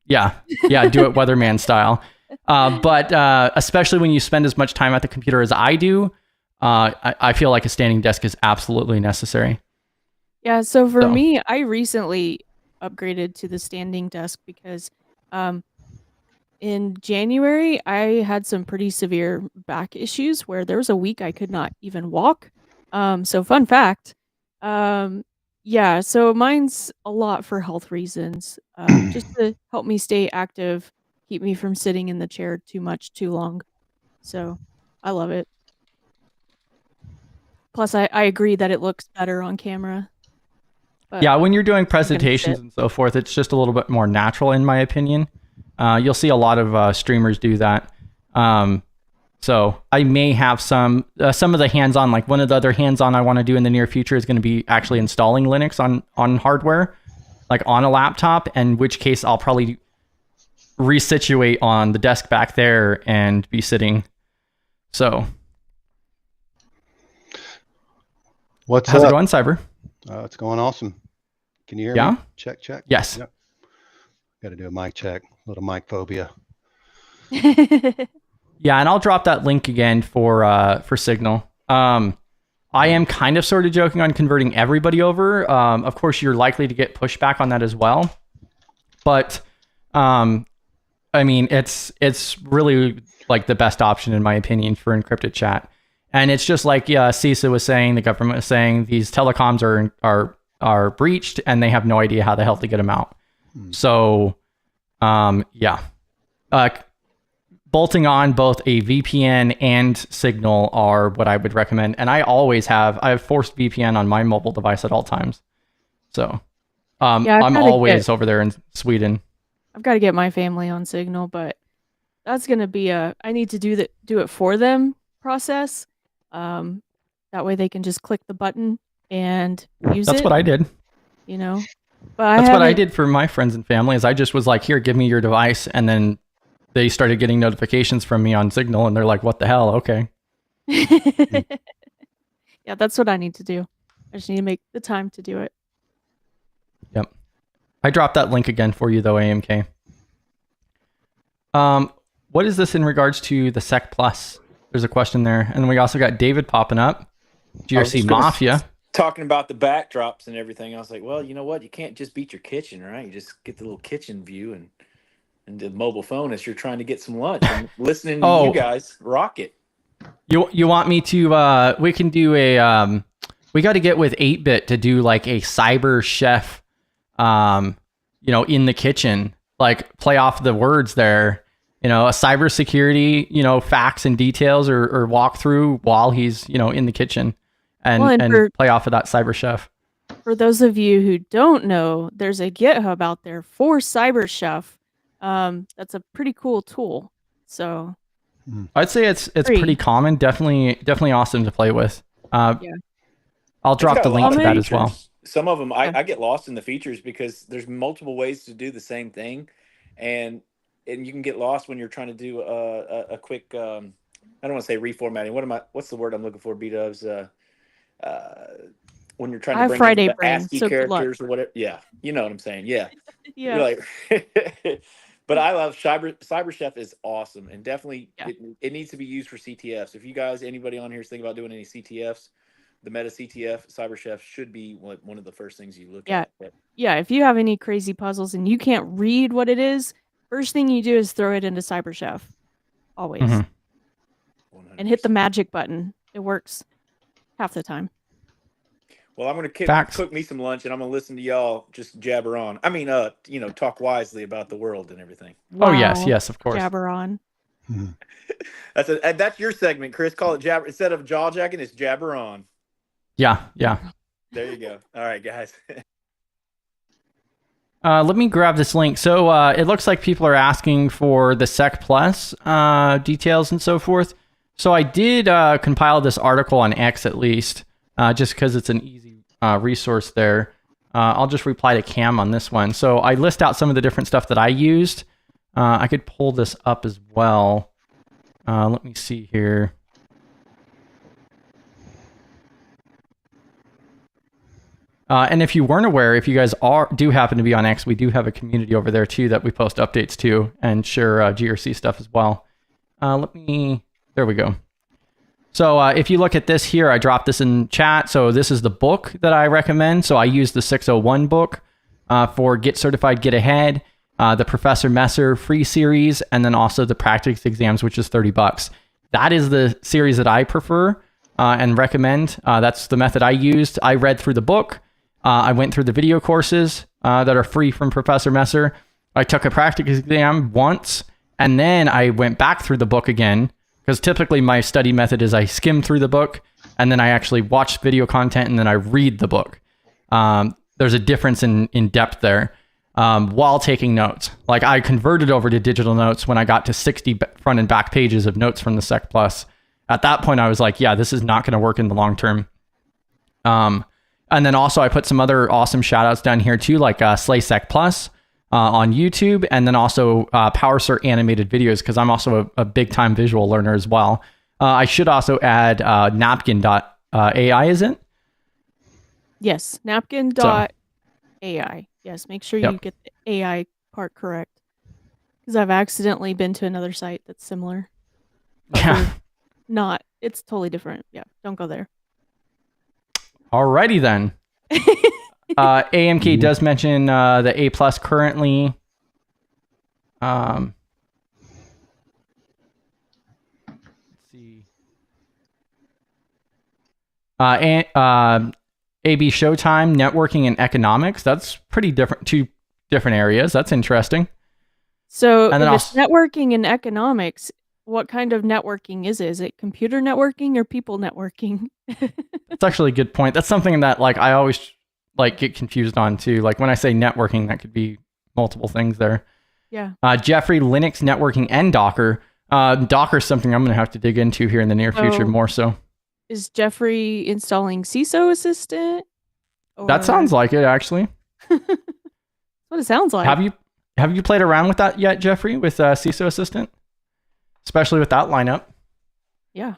Yeah, do it weatherman style. But especially when you spend as much time at the computer as I do, I feel like a standing desk is absolutely necessary. Yeah, so for me, I recently upgraded to the standing desk because in January, I had some pretty severe back issues where there was a week I could not even walk. So fun fact. Yeah, so mine's a lot for health reasons, just to help me stay active, keep me from sitting in the chair too much, too long. So I love it. Plus, I agree that it looks better on camera. But Yeah, when you're doing it's gonna presentations fit. and so forth, it's just a little bit more natural, in my opinion. You'll see a lot of streamers do that. So I may have some of the hands-on, like one of the other hands-on I want to do in the near future is going to be actually installing Linux on hardware, like on a laptop, in which case I'll probably resituate on the desk back there and be sitting. So What's how's up? it going, Cyber? It's going awesome. Can you hear Yeah? me? Check, check. Yes. Yep. Got to do a mic check. A little mic phobia. Yeah, and I'll drop that link again for Signal. I am kind of sort of joking on converting everybody over. Of course, you're likely to get pushback on that as well. But I mean, it's really like the best option in my opinion for encrypted chat. And it's just like CISA was saying, the government was saying, these telecoms are breached and they have no idea how the hell to get them out. So, yeah. Bolting on both a VPN and Signal are what I would recommend. And I have forced VPN on my mobile device at all times. So Yeah, I'm always over there in Sweden. I've got to get my family on Signal, but that's gonna be I need to do it for them process. That way they can just click the button and use it. That's what I did. You know, but That's what I did for my friends and family. Is I just was like, here, give me your device, and then they started getting notifications from me on Signal, and they're like, what the hell? Okay. Yeah, that's what I need to do. I just need to make the time to do it. Yep. I dropped that link again for you though, AMK. What is this in regards to the Sec Plus? There's a question there. And then we also got David popping up. GRC Mafia. Talking about the backdrops and everything. I was like, well, you know what? You can't just beat your kitchen, right? You just get the little kitchen view and the mobile phone as you're trying to get some lunch and listening to you guys rock it. You want me to we can do a we got to get with 8-bit to do like a cyber chef in the kitchen, like play off the words there, a cybersecurity, facts and details or walk through while he's, in the kitchen and play off of that cyber chef. For those of you who don't know, there's a GitHub out there for cyber chef. That's a pretty cool tool. So I'd say it's pretty common. Definitely awesome to play with. Yeah. I'll drop the link to that as well. Some of them, I get lost in the features because there's multiple ways to do the same thing. And you can get lost when you're trying to do a quick, I don't want to say reformatting. What's the word I'm looking for, B-dubs? When you're trying to bring Friday in the brain, ASCII so characters or whatever. Yeah, you know what I'm saying. Yeah. Yeah. You're like, but I love Cyber Chef is awesome and definitely it needs to be used for CTFs. If you guys, anybody on here is thinking about doing any CTFs, the Meta CTF Cyber Chef should be one of the first things you look at. Yeah, if you have any crazy puzzles and you can't read what it is, first thing you do is throw it into Cyber Chef. Always. Mm-hmm. And hit the magic button. It works half the time. Well, I'm going to cook me some lunch and I'm going to listen to y'all just jabber on. I mean, talk wisely about the world and everything. Wow. Oh, yes, of course. Jabber on. That's your segment, Chris. Call it jabber. Instead of jaw jacking, it's jabber on. Yeah. There you go. All right, guys. Let me grab this link. So it looks like people are asking for the Sec Plus details and so forth. So I did compile this article on X at least, just because it's an easy resource there. I'll just reply to Cam on this one. So I list out some of the different stuff that I used. I could pull this up as well. Let me see here. And if you weren't aware, if you guys do happen to be on X, we do have a community over there too that we post updates to and share GRC stuff as well. There we go. So if you look at this here, I dropped this in chat. So this is the book that I recommend. So I use the 601 book for Get Certified, Get Ahead, the Professor Messer free series, and then also the practice exams, which is $30. That is the series that I prefer and recommend. That's the method I used. I read through the book. I went through the video courses that are free from Professor Messer. I took a practice exam once, and then I went back through the book again, because typically my study method is I skim through the book, and then I actually watch video content, and then I read the book. There's a difference in depth there. While taking notes. Like I converted over to digital notes when I got to 60 front and back pages of notes from the Sec Plus. At that point, I was like, yeah, this is not going to work in the long term. And then also I put some other awesome shout outs down here too, like Slay Sec Plus on YouTube, and then also PowerCert animated videos, because I'm also a big time visual learner as well. I should also add napkin.ai, is it? Yes, napkin.ai. Yes, make sure you get the AI part correct. Because I've accidentally been to another site that's similar. Yeah. Not. It's totally different. Yeah, don't go there. Alrighty then. AMK does mention the A plus currently. Let's see. AB Showtime, networking and economics. That's pretty different. Two different areas. That's interesting. So if it's networking and economics, what kind of networking is it? Is it computer networking or people networking? That's actually a good point. That's something that like I always like get confused on too. Like when I say networking, that could be multiple things there. Yeah. Jeffrey, Linux networking and Docker. Docker is something I'm going to have to dig into here in the near future more so. Is Jeffrey installing CISO Assistant? That sounds like it, actually. That's what it sounds like. Have you played around with that yet, Jeffrey, with CISO Assistant? Especially with that lineup. Yeah.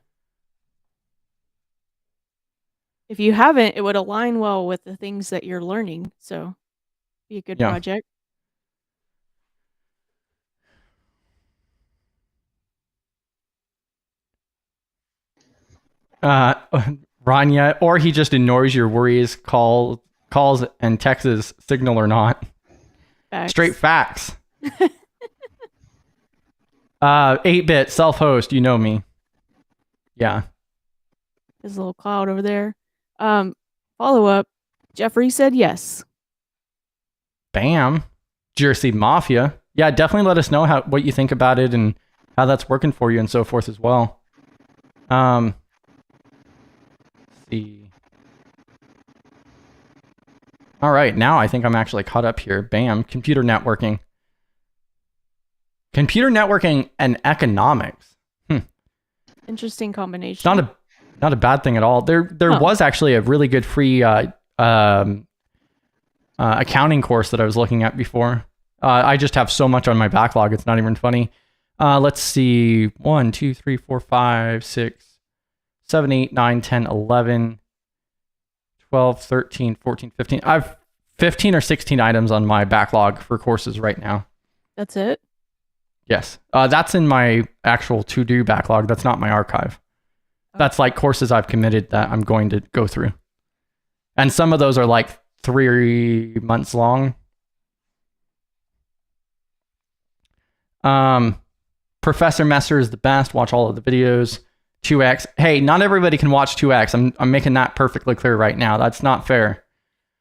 If you haven't, it would align well with the things that you're learning. So be a good project. Rania, or he just ignores your worries, calls and texts, signal or not. Facts. Straight facts. 8-bit self-host, you know me. Yeah. There's a little cloud over there. Follow up. Jeffrey said yes. Bam. GRC Mafia. Yeah, definitely let us know what you think about it and how that's working for you and so forth as well. Let's see. All right, now I think I'm actually caught up here. Bam. Computer networking. Computer networking and economics. Interesting combination. It's not a bad thing at all. There was actually a really good free accounting course that I was looking at before. I just have so much on my backlog, it's not even funny. Let's see. 1, 2, 3, 4, 5, 6, 7, 8, 9, 10, 11, 12, 13, 14, 15. I've 15 or 16 items on my backlog for courses right now. That's it? Yes. That's in my actual to-do backlog. That's not my archive. That's like courses I've committed that I'm going to go through. And some of those are like 3 months long. Professor Messer is the best. Watch all of the videos. 2x. Hey, not everybody can watch 2x. I'm making that perfectly clear right now. That's not fair.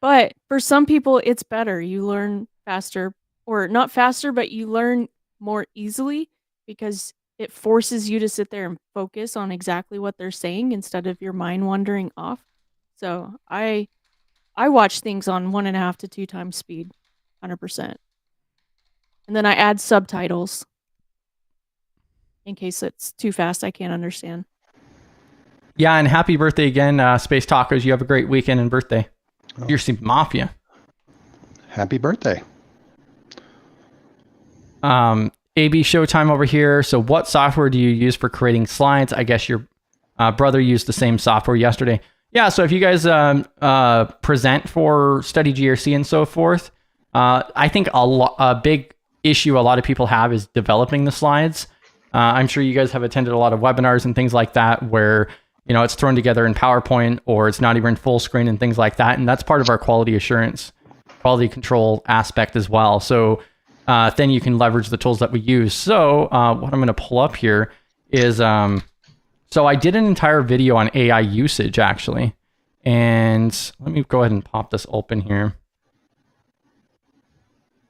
But for some people, it's better. You learn faster, or not faster, but you learn more easily because it forces you to sit there and focus on exactly what they're saying instead of your mind wandering off. So I watch things on 1.5 to 2 times speed, 100%. And then I add subtitles in case it's too fast I can't understand. Yeah, and happy birthday again, Space Tacos. You have a great weekend and birthday. You're Mafia. Happy birthday. AB Showtime over here. So what software do you use for creating slides? I guess your brother used the same software yesterday. Yeah, so if you guys present for Study GRC and so forth, I think a big issue a lot of people have is developing the slides. I'm sure you guys have attended a lot of webinars and things like that where it's thrown together in PowerPoint or it's not even full screen and things like that. And that's part of our quality assurance, quality control aspect as well. So then you can leverage the tools that we use. So what I'm going to pull up here is, so I did an entire video on AI usage actually. And let me go ahead and pop this open here.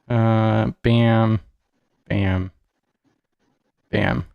Bam, bam, bam.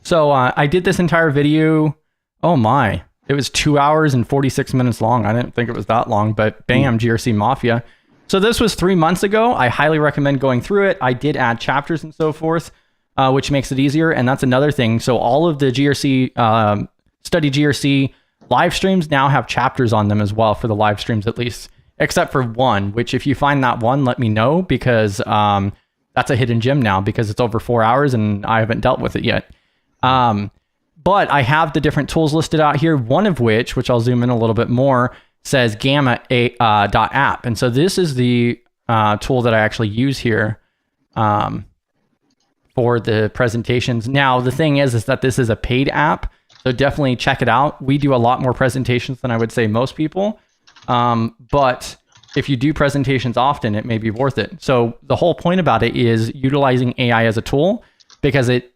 So I did this entire video. Oh my, It was 2 hours and 46 minutes long. I didn't think it was that long, but bam, GRC Mafia. So this was 3 months ago. I highly recommend going through it. I did add chapters and so forth, which makes it easier. And that's another thing. So all of the GRC, Study GRC live streams now have chapters on them as well, for the live streams at least, except for one, which if you find that one, let me know, because that's a hidden gem now, because it's over 4 hours and I haven't dealt with it yet. But I have the different tools listed out here, one of which I'll zoom in a little bit more, says gamma.app. And so this is the tool that I actually use here for the presentations. Now, the thing is that this is a paid app, so definitely check it out. We do a lot more presentations than I would say most people. But if you do presentations often, it may be worth it. So the whole point about it is utilizing AI as a tool, because it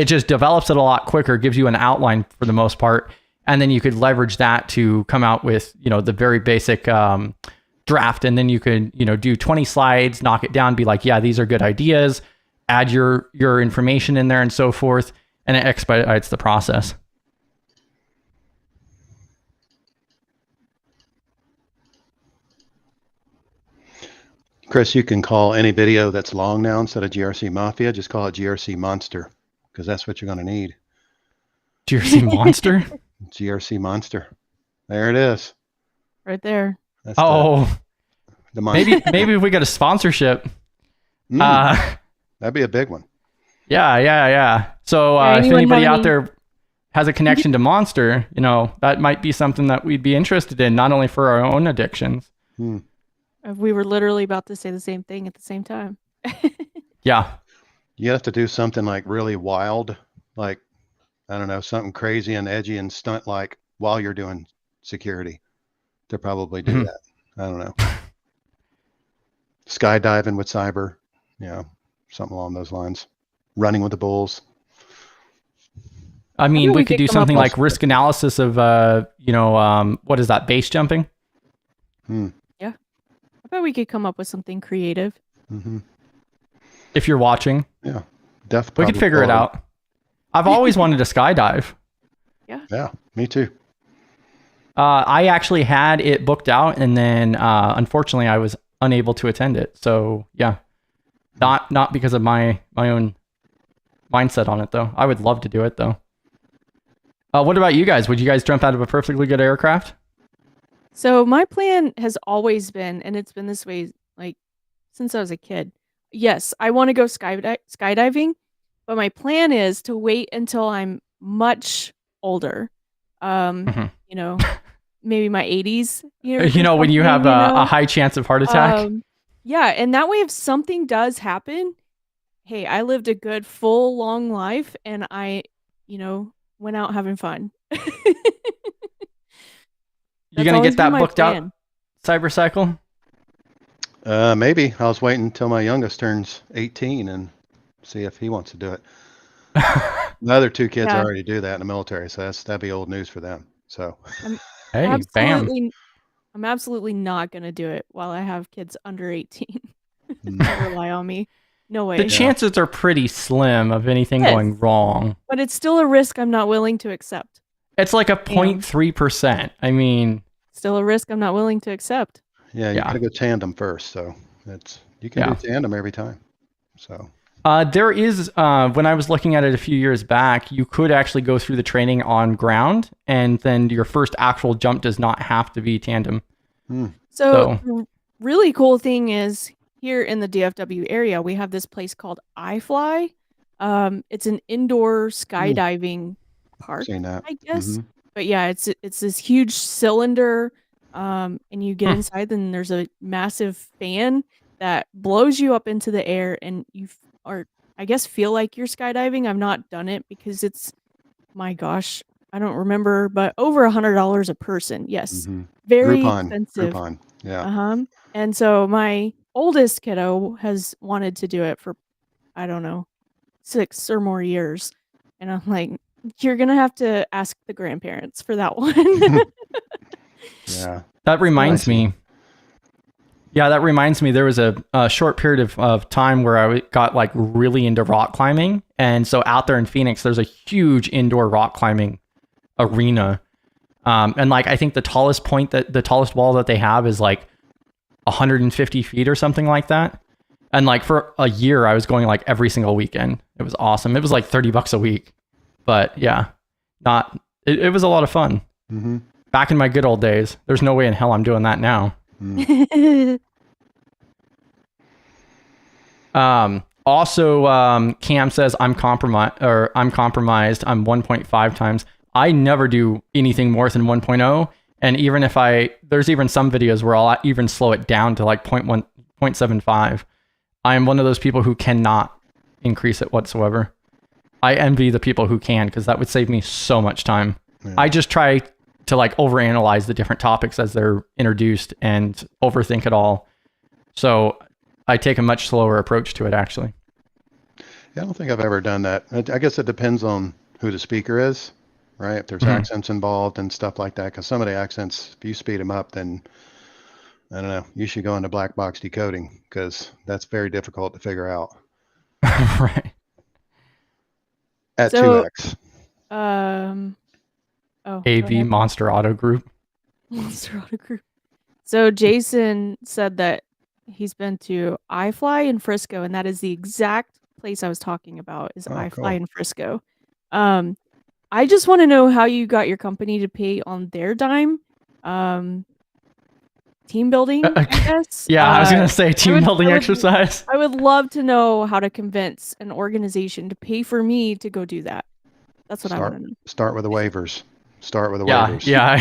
just develops it a lot quicker, gives you an outline for the most part, and then you could leverage that to come out with, the very basic draft, and then you could, do 20 slides, knock it down, be like, yeah, these are good ideas, add your information in there and so forth, and it expedites the process. Chris, you can call any video that's long now, instead of GRC Mafia, just call it GRC Monster, because that's what you're going to need. GRC Monster? GRC Monster. There it is. Right there. That's the maybe if we get a sponsorship. That'd be a big one. Yeah. So if anybody out there has a connection to Monster, that might be something that we'd be interested in, not only for our own addictions. We were literally about to say the same thing at the same time. Yeah. You have to do something like really wild, like, I don't know, something crazy and edgy and stunt like while you're doing security. They'll probably do that. I don't know. Skydiving with cyber, something along those lines. Running with the bulls. I mean, we could do something like risk analysis of, what is that, base jumping? Yeah. I bet we could come up with something creative. If you're watching. Yeah. We could figure it out. I've always wanted to skydive. Yeah, me too. I actually had it booked out, and then unfortunately I was unable to attend it. So yeah, not because of my own mindset on it though. I would love to do it though. What about you guys? Would you guys jump out of a perfectly good aircraft? So my plan has always been, and it's been this way like since I was a kid. Yes, I want to go skydiving, but my plan is to wait until I'm much older. Maybe my 80s. When you have a high chance of heart attack. Yeah, and that way if something does happen, hey, I lived a good full long life, and I, went out having fun. You're gonna get that booked out, Cybercycle? Maybe. I was waiting until my youngest turns 18 and see if he wants to do it. The other two kids already do that in the military, so that'd be old news for them. So, bam. I'm absolutely not gonna do it while I have kids under 18. Don't rely on me. No way. The chances are pretty slim of anything going wrong. But it's still a risk I'm not willing to accept. It's like a 0.3%. I mean, still a risk I'm not willing to accept. Yeah, you gotta go tandem first. So you can do tandem every time. So there is when I was looking at it a few years back, you could actually go through the training on ground, and then your first actual jump does not have to be tandem. So the really cool thing is here in the DFW area, we have this place called iFly. It's an indoor skydiving park, I guess. But yeah, it's this huge cylinder, and you get inside, and there's a massive fan that blows you up into the air, and you I guess feel like you're skydiving. I've not done it because it's, my gosh, I don't remember, but over $100 a person. Yes, very expensive. Groupon. Yeah. And so my oldest kiddo has wanted to do it for, I don't know, 6 or more years, and I'm like, you're gonna have to ask the grandparents for that one. Yeah. That reminds me. Yeah, that reminds me. There was a short period of time where I got like really into rock climbing, and so out there in Phoenix, there's a huge indoor rock climbing arena. And like I think the tallest wall that they have is like 150 feet or something like that. And like for a year, I was going like every single weekend. It was awesome. It was like $30 a week, but yeah, it was a lot of fun. Mm-hmm. Back in my good old days. There's no way in hell I'm doing that now. Also, Cam says I'm compromised. I'm 1.5 times. I never do anything more than 1.0. And even if there's even some videos where I'll even slow it down to like 0.1, 0.75. I am one of those people who cannot increase it whatsoever. I envy the people who can, because that would save me so much time. Yeah. I just try to like overanalyze the different topics as they're introduced and overthink it all. So I take a much slower approach to it, actually. Yeah, I don't think I've ever done that. I guess it depends on who the speaker is, right? If there's accents involved and stuff like that, because some of the accents, if you speed them up, then I don't know, you should go into black box decoding, because that's very difficult to figure out. Right. At 2x. AV Monster Auto Group. Monster Auto Group. So Jason said that he's been to iFly in Frisco, and that is the exact place I was talking about, is iFly in Frisco. I just want to know how you got your company to pay on their dime. Team building, I guess. Yeah, I was going to say team building exercise. I would love to know how to convince an organization to pay for me to go do that. That's what I want to know. Start with the waivers. Waivers. Yeah,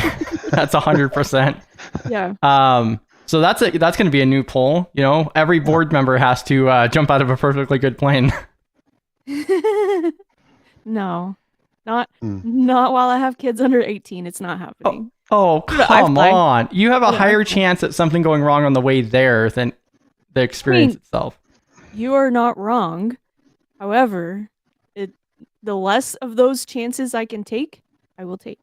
that's 100%. Yeah. So that's going to be a new poll. You know, every board member has to jump out of a perfectly good plane. No, not while I have kids under 18. It's not happening. Oh, come on. You have a higher chance at something going wrong on the way there than the experience itself. You are not wrong. However, the less of those chances I can take, I will take.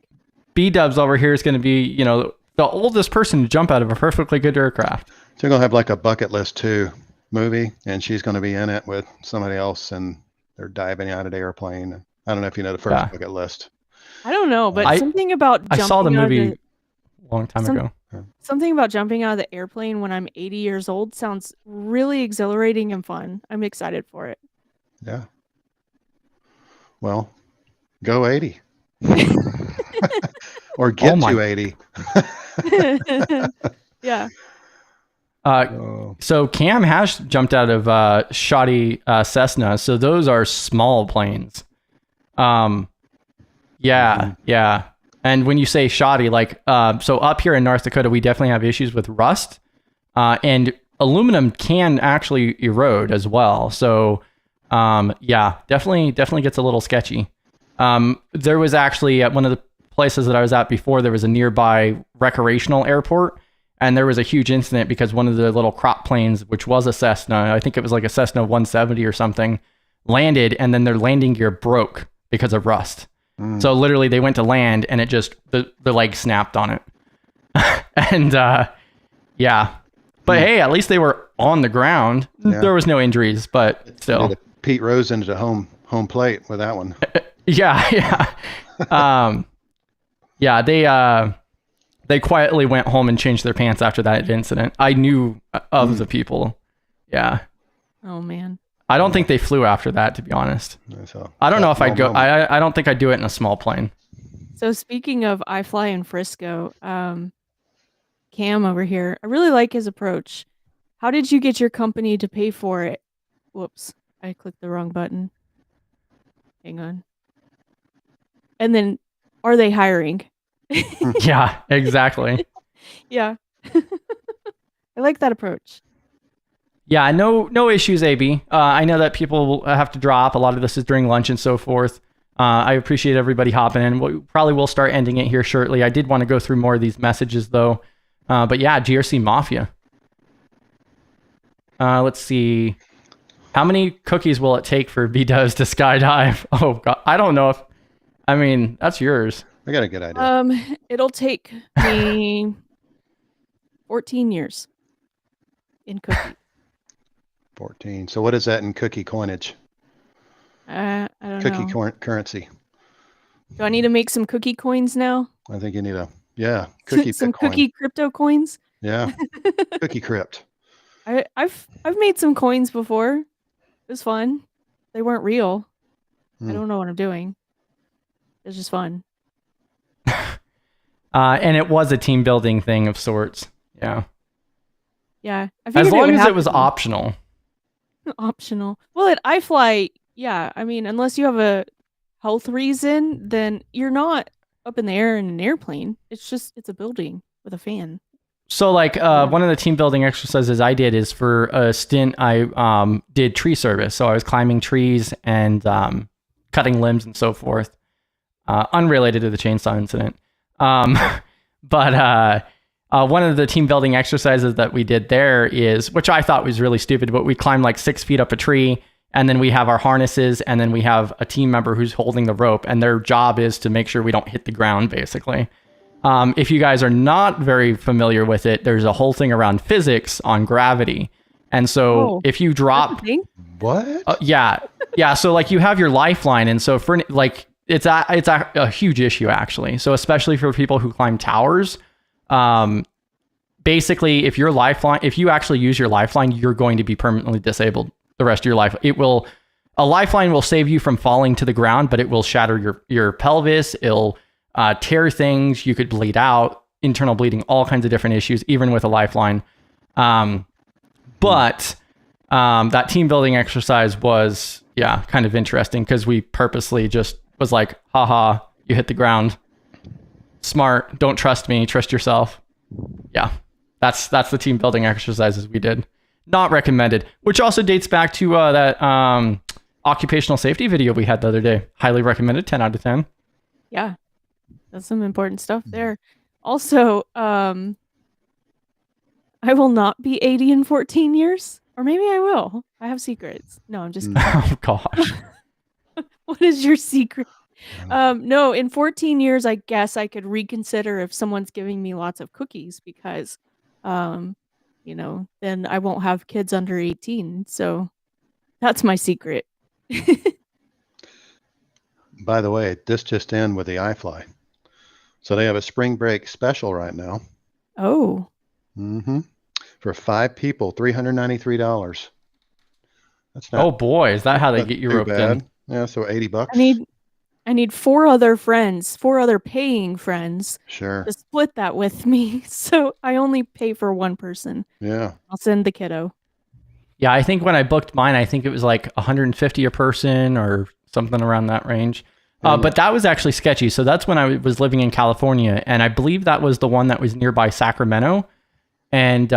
B-Dubs over here is going to be, you know, the oldest person to jump out of a perfectly good aircraft. So you're going to have like a Bucket List 2 movie, and she's going to be in it with somebody else, and they're diving out of the airplane. I don't know if you know the first Bucket List. I don't know, but something about jumping I saw the movie a long time ago. Something about jumping out of the airplane when I'm 80 years old sounds really exhilarating and fun. I'm excited for it. Yeah. Well, go 80. Or get to 80. Yeah. So Cam has jumped out of shoddy Cessna. So those are small planes. Yeah. And when you say shoddy, like, so up here in North Dakota, we definitely have issues with rust, and aluminum can actually erode as well. So, yeah, definitely gets a little sketchy. There was actually at one of the places that I was at before, there was a nearby recreational airport, and there was a huge incident because one of the little crop planes, which was a Cessna, I think it was like a Cessna 170 or something, landed, and then their landing gear broke because of rust. So literally they went to land and it just, the leg snapped on it. And yeah. But hey, at least they were on the ground. Yeah. There was no injuries, but still. Pete Rose into the home plate with that one. Yeah. Yeah, they quietly went home and changed their pants after that incident. I knew of the people. Yeah. Oh man. I don't think they flew after that, to be honest. So, I don't know if I'd go. I don't think I'd do it in a small plane. So speaking of iFly in Frisco, Cam over here, I really like his approach. How did you get your company to pay for it? Whoops, I clicked the wrong button. Hang on. And then, are they hiring? Yeah, exactly. Yeah. I like that approach. Yeah, no issues, AB. I know that people will have to drop. A lot of this is during lunch and so forth. I appreciate everybody hopping in. We probably will start ending it here shortly. I did want to go through more of these messages, though. But yeah, GRC Mafia. Let's see. How many cookies will it take for B-Dubs to skydive? Oh, God. I don't know if... I mean, that's yours. I got a good idea. It'll take me 14 years in cookies. 14. So what is that in cookie coinage? I don't know. Cookie currency. Do I need to make some cookie coins now? I think you need a cookie Some Bitcoin. cookie crypto coins? Yeah, cookie crypt. I've made some coins before. It was fun. They weren't real. I don't know what I'm doing. It's just fun. And it was a team building thing of sorts. Yeah. Yeah. As long as it was optional. Optional. Well, at iFly, yeah. I mean, unless you have a health reason, then you're not up in the air in an airplane. It's a building with a fan. So like one of the team building exercises I did is for a stint I did tree service. So I was climbing trees and cutting limbs and so forth. Unrelated to the chainsaw incident. But one of the team building exercises that we did there is, which I thought was really stupid, but we climbed like 6 feet up a tree, and then we have our harnesses, and then we have a team member who's holding the rope, and their job is to make sure we don't hit the ground, basically. If you guys are not very familiar with it, there's a whole thing around physics on gravity. And so if you drop... What? Yeah. So like you have your lifeline. And so for like, it's a huge issue actually. So especially for people who climb towers, basically if you actually use your lifeline, you're going to be permanently disabled the rest of your life. A lifeline will save you from falling to the ground, but it will shatter your pelvis. It'll tear things. You could bleed out, internal bleeding, all kinds of different issues, even with a lifeline. But that team building exercise was, kind of interesting because we purposely just was like, haha, you hit the ground. Smart. Don't trust me. Trust yourself. Yeah. That's the team building exercises we did. Not recommended, which also dates back to that occupational safety video we had the other day. Highly recommended. 10 out of 10. Yeah. That's some important stuff there. Also, I will not be 80 in 14 years. Or maybe I will. I have secrets. No, I'm just kidding. Oh, gosh. What is your secret? No, in 14 years, I guess I could reconsider if someone's giving me lots of cookies because, then I won't have kids under 18. So that's my secret. By the way, this just in with the iFly. So they have a spring break special right now. Oh. Mm-hmm. For 5 people, $393. That's not. Oh boy, is that how they get you roped in? Yeah, so $80. I need 4 other friends, 4 other paying friends. Sure. To split that with me. So I only pay for one person. Yeah. I'll send the kiddo. Yeah, I think when I booked mine, I think it was like 150 a person or something around that range. But that was actually sketchy. So that's when I was living in California, and I believe that was the one that was nearby Sacramento. And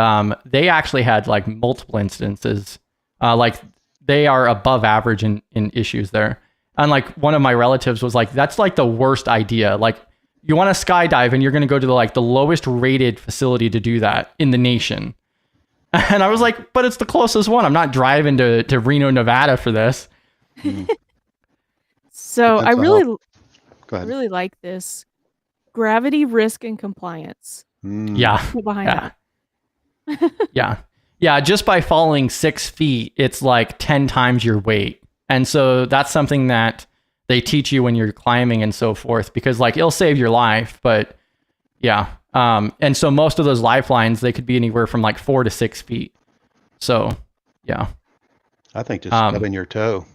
they actually had like multiple instances. Like they are above average in issues there. And like one of my relatives was like, that's like the worst idea. Like you want to skydive and you're going to go to the lowest rated facility to do that in the nation. And I was like, but it's the closest one. I'm not driving to Reno, Nevada for this. So I really like this. Gravity, risk, and compliance. Yeah. Behind that. Yeah. Just by falling 6 feet, it's like 10 times your weight. And so that's something that they teach you when you're climbing and so forth, because like it'll save your life, but yeah. And so most of those lifelines, they could be anywhere from like 4 to 6 feet. So yeah. I think just stubbing your toe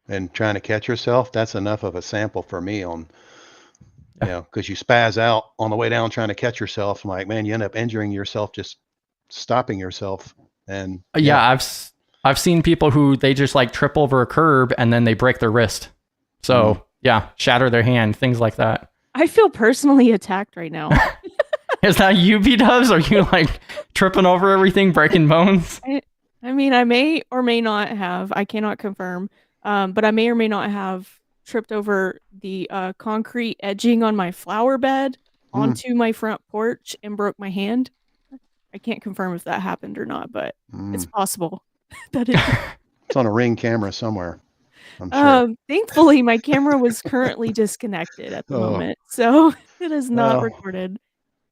and trying to catch yourself, that's enough of a sample for me on, because you spaz out on the way down trying to catch yourself. I'm like, man, you end up injuring yourself just stopping yourself. And I've seen people who they just like trip over a curb and then they break their wrist. So shatter their hand, things like that. I feel personally attacked right now. Is that you, B-dubs? Are you like tripping over everything, breaking bones? I mean, I may or may not have, I cannot confirm, but I may or may not have tripped over the concrete edging on my flower bed onto my front porch and broke my hand. I can't confirm if that happened or not, but it's possible. It's on a Ring camera somewhere, I'm sure. Thankfully, my camera was currently disconnected at the moment, so it is not recorded.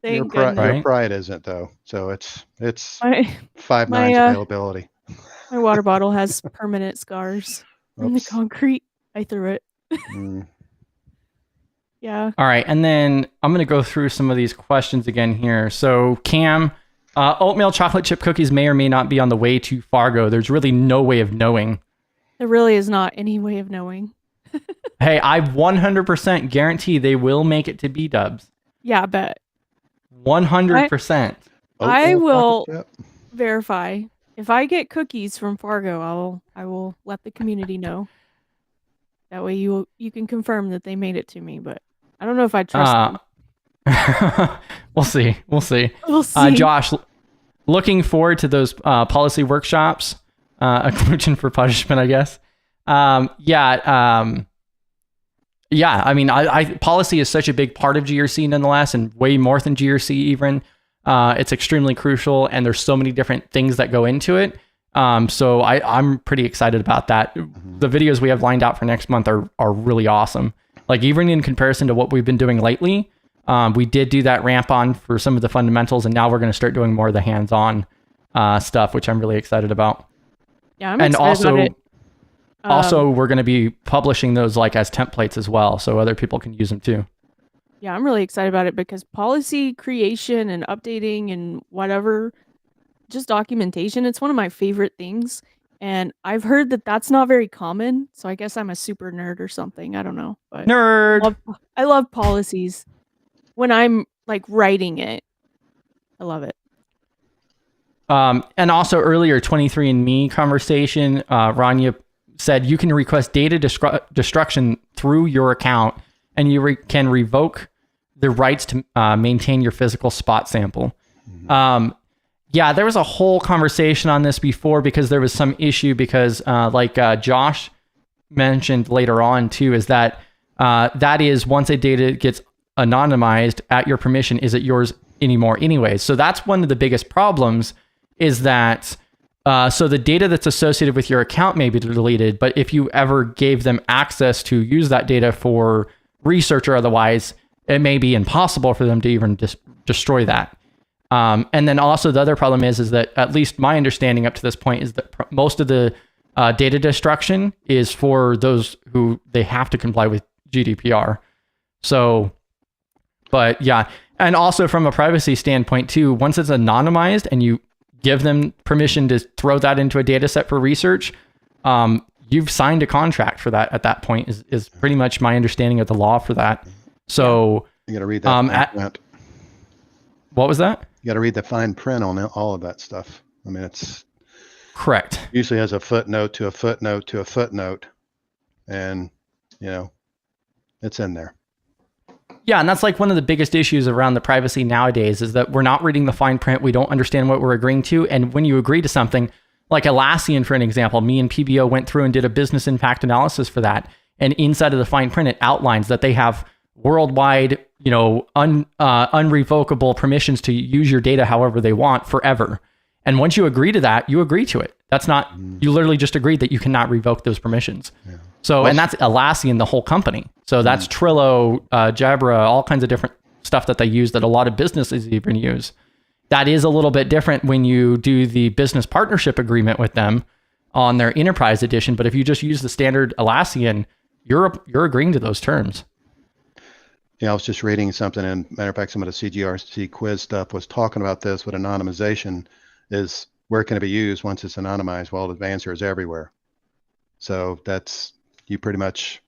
Thank goodness. Your pride isn't though, so it's 5.9 availability. My water bottle has permanent scars from the concrete. I threw it. Yeah. All right, and then I'm going to go through some of these questions again here. So, Cam, oatmeal chocolate chip cookies may or may not be on the way to Fargo. There's really no way of knowing. There really is not any way of knowing. Hey, I 100% guarantee they will make it to B-dubs. Yeah, I bet. 100%. I Oatmeal will chocolate chip? verify. If I get cookies from Fargo, I will let the community know. That way you can confirm that they made it to me, but I don't know if I trust them. We'll see. We'll see. We'll see. Josh, looking forward to those policy workshops. A gluten for punishment, I guess. Yeah. I mean, I policy is such a big part of GRC nonetheless, and way more than GRC even. It's extremely crucial, and there's so many different things that go into it. So I'm pretty excited about that. The videos we have lined out for next month are really awesome. Like, even in comparison to what we've been doing lately, we did do that ramp on for some of the fundamentals, and now we're going to start doing more of the hands-on stuff, which I'm really excited about. Yeah, I'm excited about it. Also, we're going to be publishing those like as templates as well, so other people can use them too. Yeah, I'm really excited about it because policy creation and updating and whatever, just documentation, it's one of my favorite things. And I've heard that that's not very common, so I guess I'm a super nerd or something. I don't know. But Nerd! I love policies when I'm like writing it. I love it. And also earlier, 23andMe conversation, Rania said you can request data destruction through your account, and you can revoke the rights to maintain your physical spot sample. Yeah, there was a whole conversation on this before because there was some issue because Josh mentioned later on too, is that that is once a data gets anonymized at your permission, is it yours anymore anyways? So that's one of the biggest problems is that so the data that's associated with your account may be deleted, but if you ever gave them access to use that data for research or otherwise, it may be impossible for them to even destroy that. And then also the other problem is that at least my understanding up to this point is that most of the data destruction is for those who they have to comply with GDPR. So, but yeah. And also from a privacy standpoint too, once it's anonymized and you give them permission to throw that into a data set for research, you've signed a contract for that at that point is pretty much my understanding of the law for that. So you got to read that. What was that? You got to read the fine print on all of that stuff. I mean, it's correct. Usually has a footnote to a footnote to a footnote, and it's in there. Yeah, and that's like one of the biggest issues around the privacy nowadays is that we're not reading the fine print. We don't understand what we're agreeing to. And when you agree to something, like Atlassian, for an example, me and PBO went through and did a business impact analysis for that. And inside of the fine print, it outlines that they have worldwide, unrevocable permissions to use your data however they want forever. And once you agree to that, you agree to it. That's not, you literally just agreed that you cannot revoke those permissions. Yeah. So, and that's Atlassian, the whole company. So that's Trello, Jabra, all kinds of different stuff that they use that a lot of businesses even use. That is a little bit different when you do the business partnership agreement with them on their enterprise edition. But if you just use the standard Atlassian, you're agreeing to those terms. Yeah, I was just reading something, and matter of fact, some of the CGRC quiz stuff was talking about this with anonymization is where can it be used once it's anonymized? Well, the answer is everywhere. So that's, you pretty much,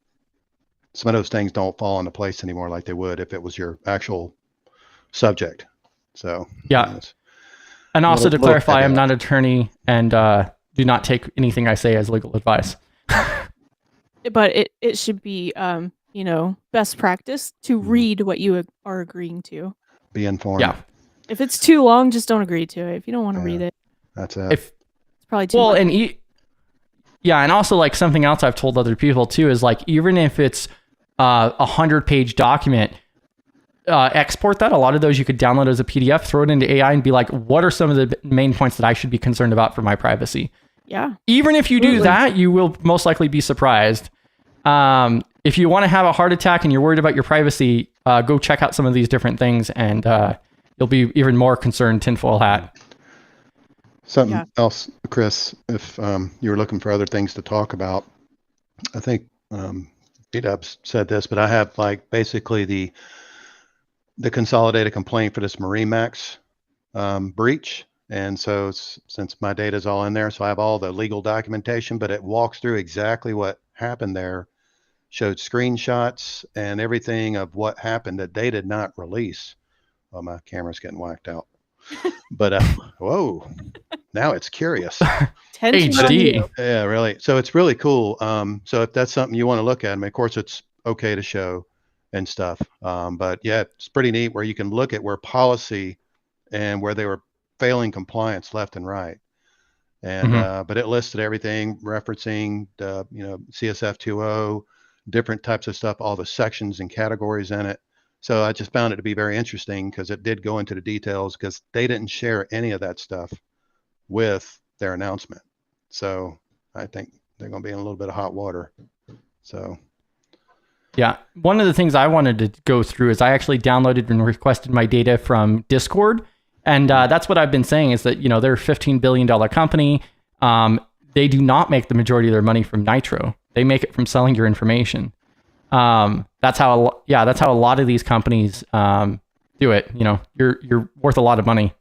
some of those things don't fall into place anymore like they would if it was your actual subject. So yeah. And also to clarify, I'm not an attorney and do not take anything I say as legal advice. But it should be, best practice to read what you are agreeing to. Be informed. Yeah. If it's too long, just don't agree to it. If you don't want to read it, that's it. It's probably too long. And and also like something else I've told other people too is like, even if it's 100-page document, export that. A lot of those you could download as a PDF, throw it into AI and be like, what are some of the main points that I should be concerned about for my privacy? Yeah. Even if you do that, you will most likely be surprised. If you want to have a heart attack and you're worried about your privacy, go check out some of these different things and you'll be even more concerned, tinfoil hat. Something else, Chris, if you were looking for other things to talk about, I think Dubs said this, but I have like basically the consolidated complaint for this MarineMax breach. And so since my data is all in there, so I have all the legal documentation, but it walks through exactly what happened there, showed screenshots and everything of what happened that they did not release. Well, my camera's getting whacked out. But whoa, now it's curious. HD. Yeah, really. So it's really cool. So if that's something you want to look at, I mean, of course, it's okay to show and stuff. But yeah, it's pretty neat where you can look at where policy and where they were failing compliance left and right. And but it listed everything referencing the CSF 2.0, different types of stuff, all the sections and categories in it. So I just found it to be very interesting because it did go into the details because they didn't share any of that stuff with their announcement. So I think they're going to be in a little bit of hot water. So yeah, one of the things I wanted to go through is I actually downloaded and requested my data from Discord. And that's what I've been saying is that, they're a $15 billion company. They do not make the majority of their money from Nitro. They make it from selling your information. That's how a lot of these companies do it. You're worth a lot of money.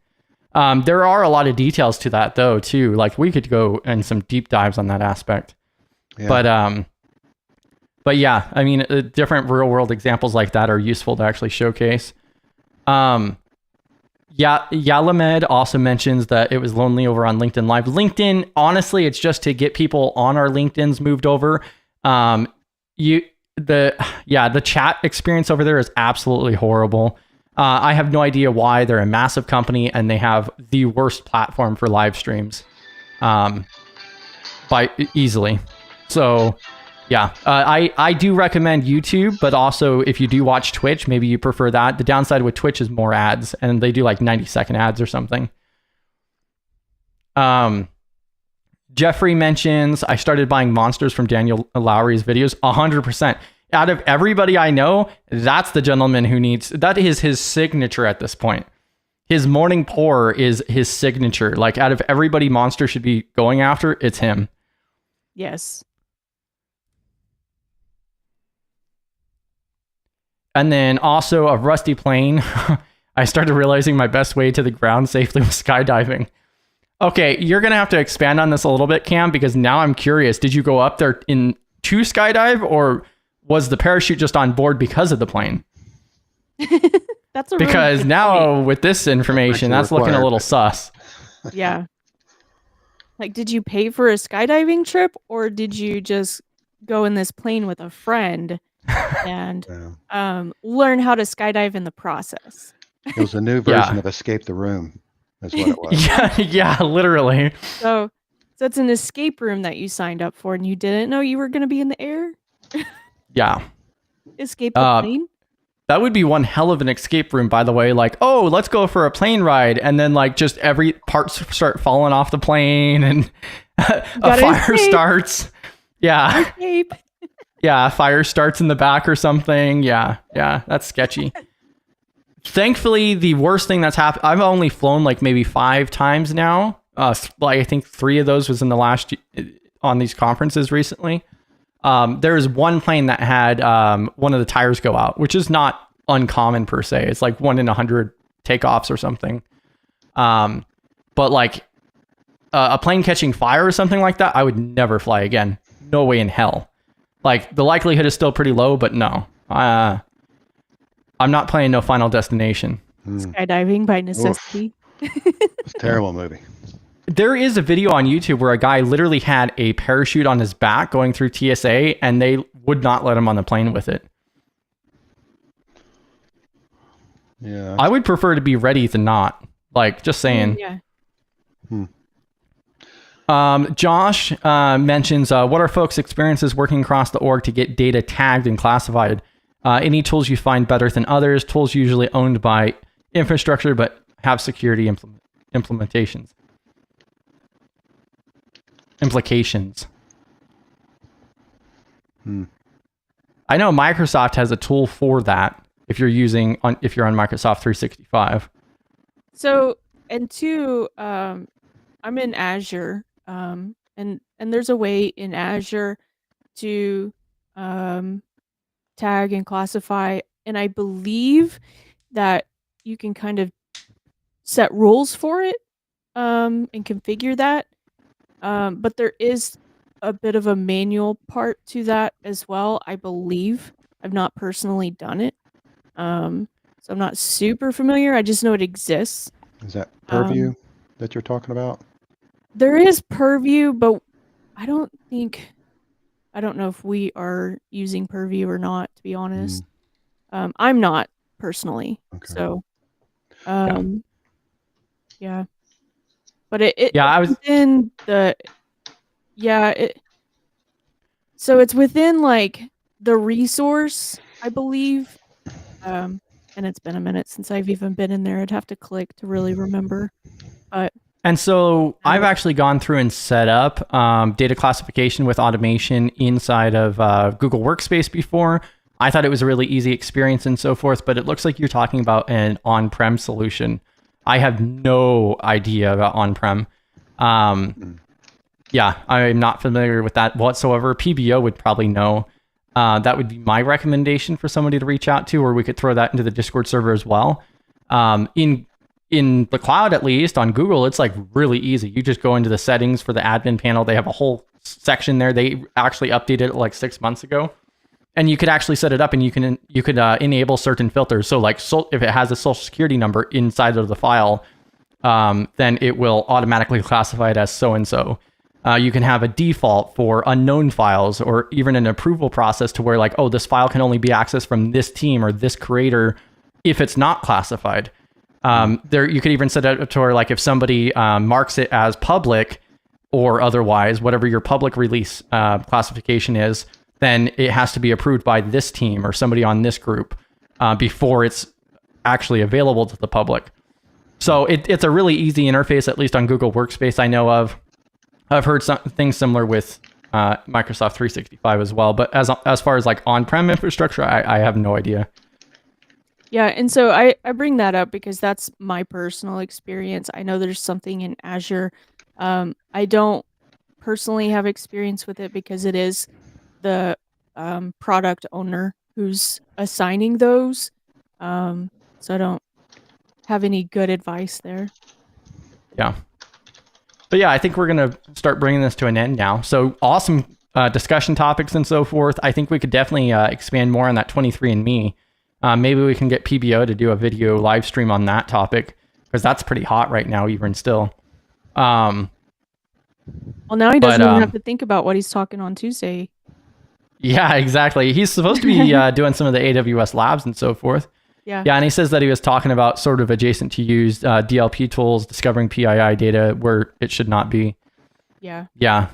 There are a lot of details to that though, too. Like we could go in some deep dives on that aspect. Yeah. But yeah, I mean, different real world examples like that are useful to actually showcase. Yeah, Yalamed also mentions that it was lonely over on LinkedIn Live. LinkedIn, honestly, it's just to get people on our LinkedIn's moved over. The chat experience over there is absolutely horrible. I have no idea why. They're a massive company and they have the worst platform for live streams, by easily. So yeah, I do recommend YouTube, but also if you do watch Twitch, maybe you prefer that. The downside with Twitch is more ads, and they do like 90-second ads or something. Jeffrey mentions, I started buying monsters from Daniel Lowry's videos. 100%. Out of everybody I know, that's the gentleman who needs, that is his signature at this point. His morning pour is his signature. Like out of everybody Monster should be going after, it's him. Yes. And then also a rusty plane. I started realizing my best way to the ground safely was skydiving. Okay, you're going to have to expand on this a little bit, Cam, because now I'm curious. Did you go up there to skydive, or was the parachute just on board because of the plane? That's because really now with this information, that's looking a little sus. Yeah. Like, did you pay for a skydiving trip, or did you just go in this plane with a friend and learn how to skydive in the process? It was a new version of Escape the Room. That's what it was. yeah, literally. So it's an escape room that you signed up for, and you didn't know you were going to be in the air? Yeah. Escape the plane? That would be one hell of an escape room, by the way. Like, oh, let's go for a plane ride. And then like just every parts start falling off the plane and a fire starts. Yeah. Escape. Yeah, fire starts in the back or something. Yeah, that's sketchy. Thankfully, the worst thing that's happened, I've only flown like maybe 5 times now. Like I think 3 of those was in the last, on these conferences recently. There was one plane that had one of the tires go out, which is not uncommon per se. It's like 1 in 100 takeoffs or something. But like a plane catching fire or something like that, I would never fly again. No way in hell. Like the likelihood is still pretty low, but no. I'm not playing no Final Destination. Skydiving by necessity. It's a terrible movie. There is a video on YouTube where a guy literally had a parachute on his back going through TSA, and they would not let him on the plane with it. Yeah. I would prefer to be ready than not. Like, just saying. Yeah. Josh mentions, what are folks' experiences working across the org to get data tagged and classified? Any tools you find better than others? Tools usually owned by infrastructure, but have security implications. I know Microsoft has a tool for that if you're on Microsoft 365. So, and 2, I'm in Azure, and there's a way in Azure to tag and classify. And I believe that you can kind of set rules for it and configure that. But there is a bit of a manual part to that as well, I believe. I've not personally done it. So I'm not super familiar. I just know it exists. Is that Purview that you're talking about? There is Purview, but I don't know if we are using Purview or not, to be honest. I'm not personally. Okay. So, yeah. But it's within the, so it's within like the resource, I believe. And it's been a minute since I've even been in there. I'd have to click to really remember. And so I've actually gone through and set up data classification with automation inside of Google Workspace before. I thought it was a really easy experience and so forth, but it looks like you're talking about an on-prem solution. I have no idea about on-prem. Yeah, I'm not familiar with that whatsoever. PBO would probably know. That would be my recommendation for somebody to reach out to, or we could throw that into the Discord server as well. In the cloud, at least on Google, it's like really easy. You just go into the settings for the admin panel. They have a whole section there. They actually updated it like 6 months ago, and you could actually set it up, and you could enable certain filters. So like, if it has a social security number inside of the file, then it will automatically classify it as so and so. You can have a default for unknown files, or even an approval process to where like, oh, this file can only be accessed from this team or this creator if it's not classified. There, you could even set it to where like if somebody marks it as public or otherwise, whatever your public release classification is, then it has to be approved by this team or somebody on this group before it's actually available to the public. So it's a really easy interface, at least on Google Workspace I know of. I've heard some things similar with Microsoft 365 as well, but as far as like on-prem infrastructure, I have no idea. Yeah, and so I bring that up because that's my personal experience. I know there's something in Azure. I don't personally have experience with it because it is the product owner who's assigning those. So I don't have any good advice there. Yeah. But yeah, I think we're going to start bringing this to an end now. So awesome discussion topics and so forth. I think we could definitely expand more on that 23andMe. Maybe we can get PBO to do a video live stream on that topic, because that's pretty hot right now, even still. Well, now he doesn't even have to think about what he's talking on Tuesday. Yeah, exactly. He's supposed to be doing some of the AWS labs and so forth. Yeah. Yeah, and he says that he was talking about sort of adjacent to use DLP tools, discovering PII data where it should not be. Yeah. Yeah.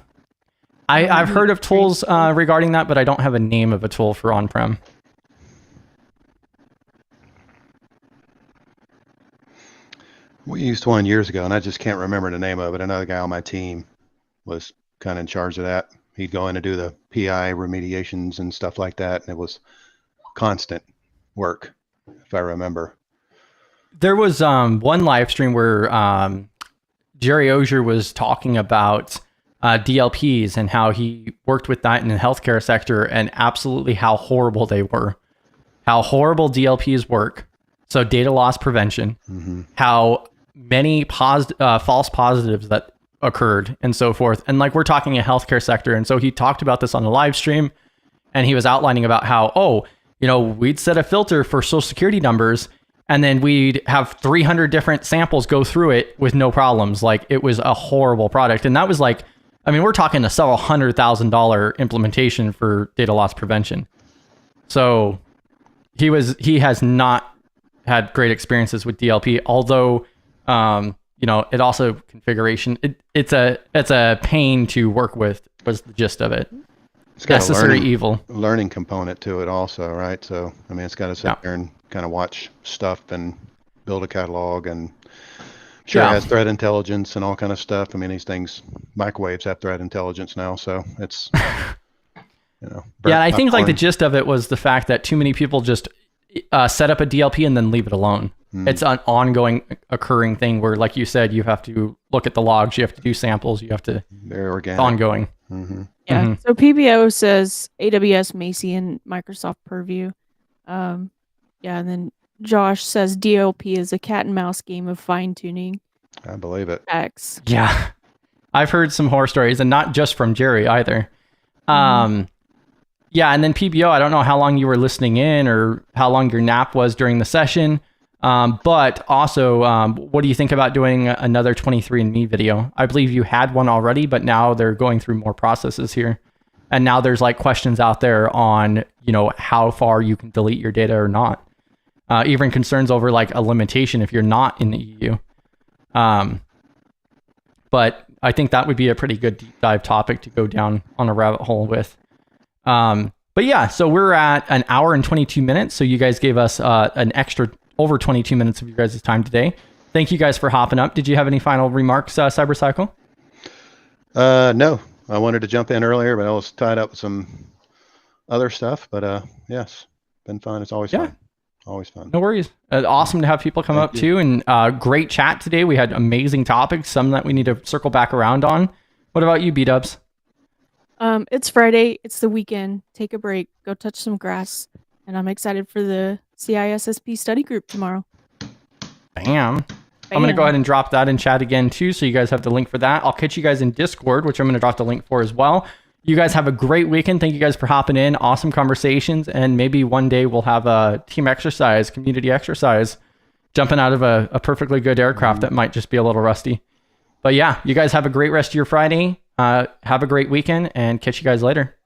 I've heard of tools regarding that, but I don't have a name of a tool for on-prem. We used one years ago, and I just can't remember the name of it. Another guy on my team was kind of in charge of that. He'd go in and do the PI remediations and stuff like that, and it was constant work, if I remember. There was one live stream where Jerry Ozier was talking about DLPs and how he worked with that in the healthcare sector, and absolutely how horrible they were. How horrible DLPs work. So data loss prevention, how many false positives that occurred and so forth. And like, we're talking a healthcare sector. And so he talked about this on the live stream, and he was outlining about how, we'd set a filter for social security numbers, and then we'd have 300 different samples go through it with no problems. Like, it was a horrible product. And that was like, we're talking a several $100,000 implementation for data loss prevention. So he has not had great experiences with DLP, although, it also configuration, it's a pain to work with, was the gist of it. It's got necessary a learning component to it also, right? So, it's got to sit there and kind of watch stuff and build a catalog, and it has threat intelligence and all kind of stuff. These things, microwaves have threat intelligence now, so it's, I think like the gist of it was the fact that too many people just set up a DLP and then leave it alone. It's an ongoing occurring thing where, like you said, you have to look at the logs, you have to do samples, you have to, very organic. It's ongoing. Mm-hmm. Yeah. Mhm. So PBO says AWS, Macy, and Microsoft Purview. Yeah, and then Josh says DLP is a cat and mouse game of fine tuning. I believe it. X. Yeah. I've heard some horror stories, and not just from Jerry either. Yeah, and then PBO, I don't know how long you were listening in or how long your nap was during the session. But also, what do you think about doing another 23andMe video? I believe you had one already, but now they're going through more processes here. And now there's like questions out there on, how far you can delete your data or not. Even concerns over like a limitation if you're not in the EU. But I think that would be a pretty good deep dive topic to go down on a rabbit hole with. But yeah, so we're at an hour and 22 minutes. So you guys gave us an extra over 22 minutes of you guys' time today. Thank you guys for hopping up. Did you have any final remarks, Cybercycle? No, I wanted to jump in earlier, but I was tied up with some other stuff. But yes, been fun. It's always fun. Always fun. No worries. Awesome to have people come up too. And great chat today. We had amazing topics, some that we need to circle back around on. What about you, B-Dubs? It's Friday. It's the weekend. Take a break. Go touch some grass. And I'm excited for the CISSP study group tomorrow. Bam. I'm going to go ahead and drop that in chat again too, so you guys have the link for that. I'll catch you guys in Discord, which I'm going to drop the link for as well. You guys have a great weekend. Thank you guys for hopping in. Awesome conversations. And maybe one day we'll have a team exercise, community exercise, jumping out of a perfectly good aircraft that might just be a little rusty. But yeah, you guys have a great rest of your Friday. Have a great weekend and catch you guys later.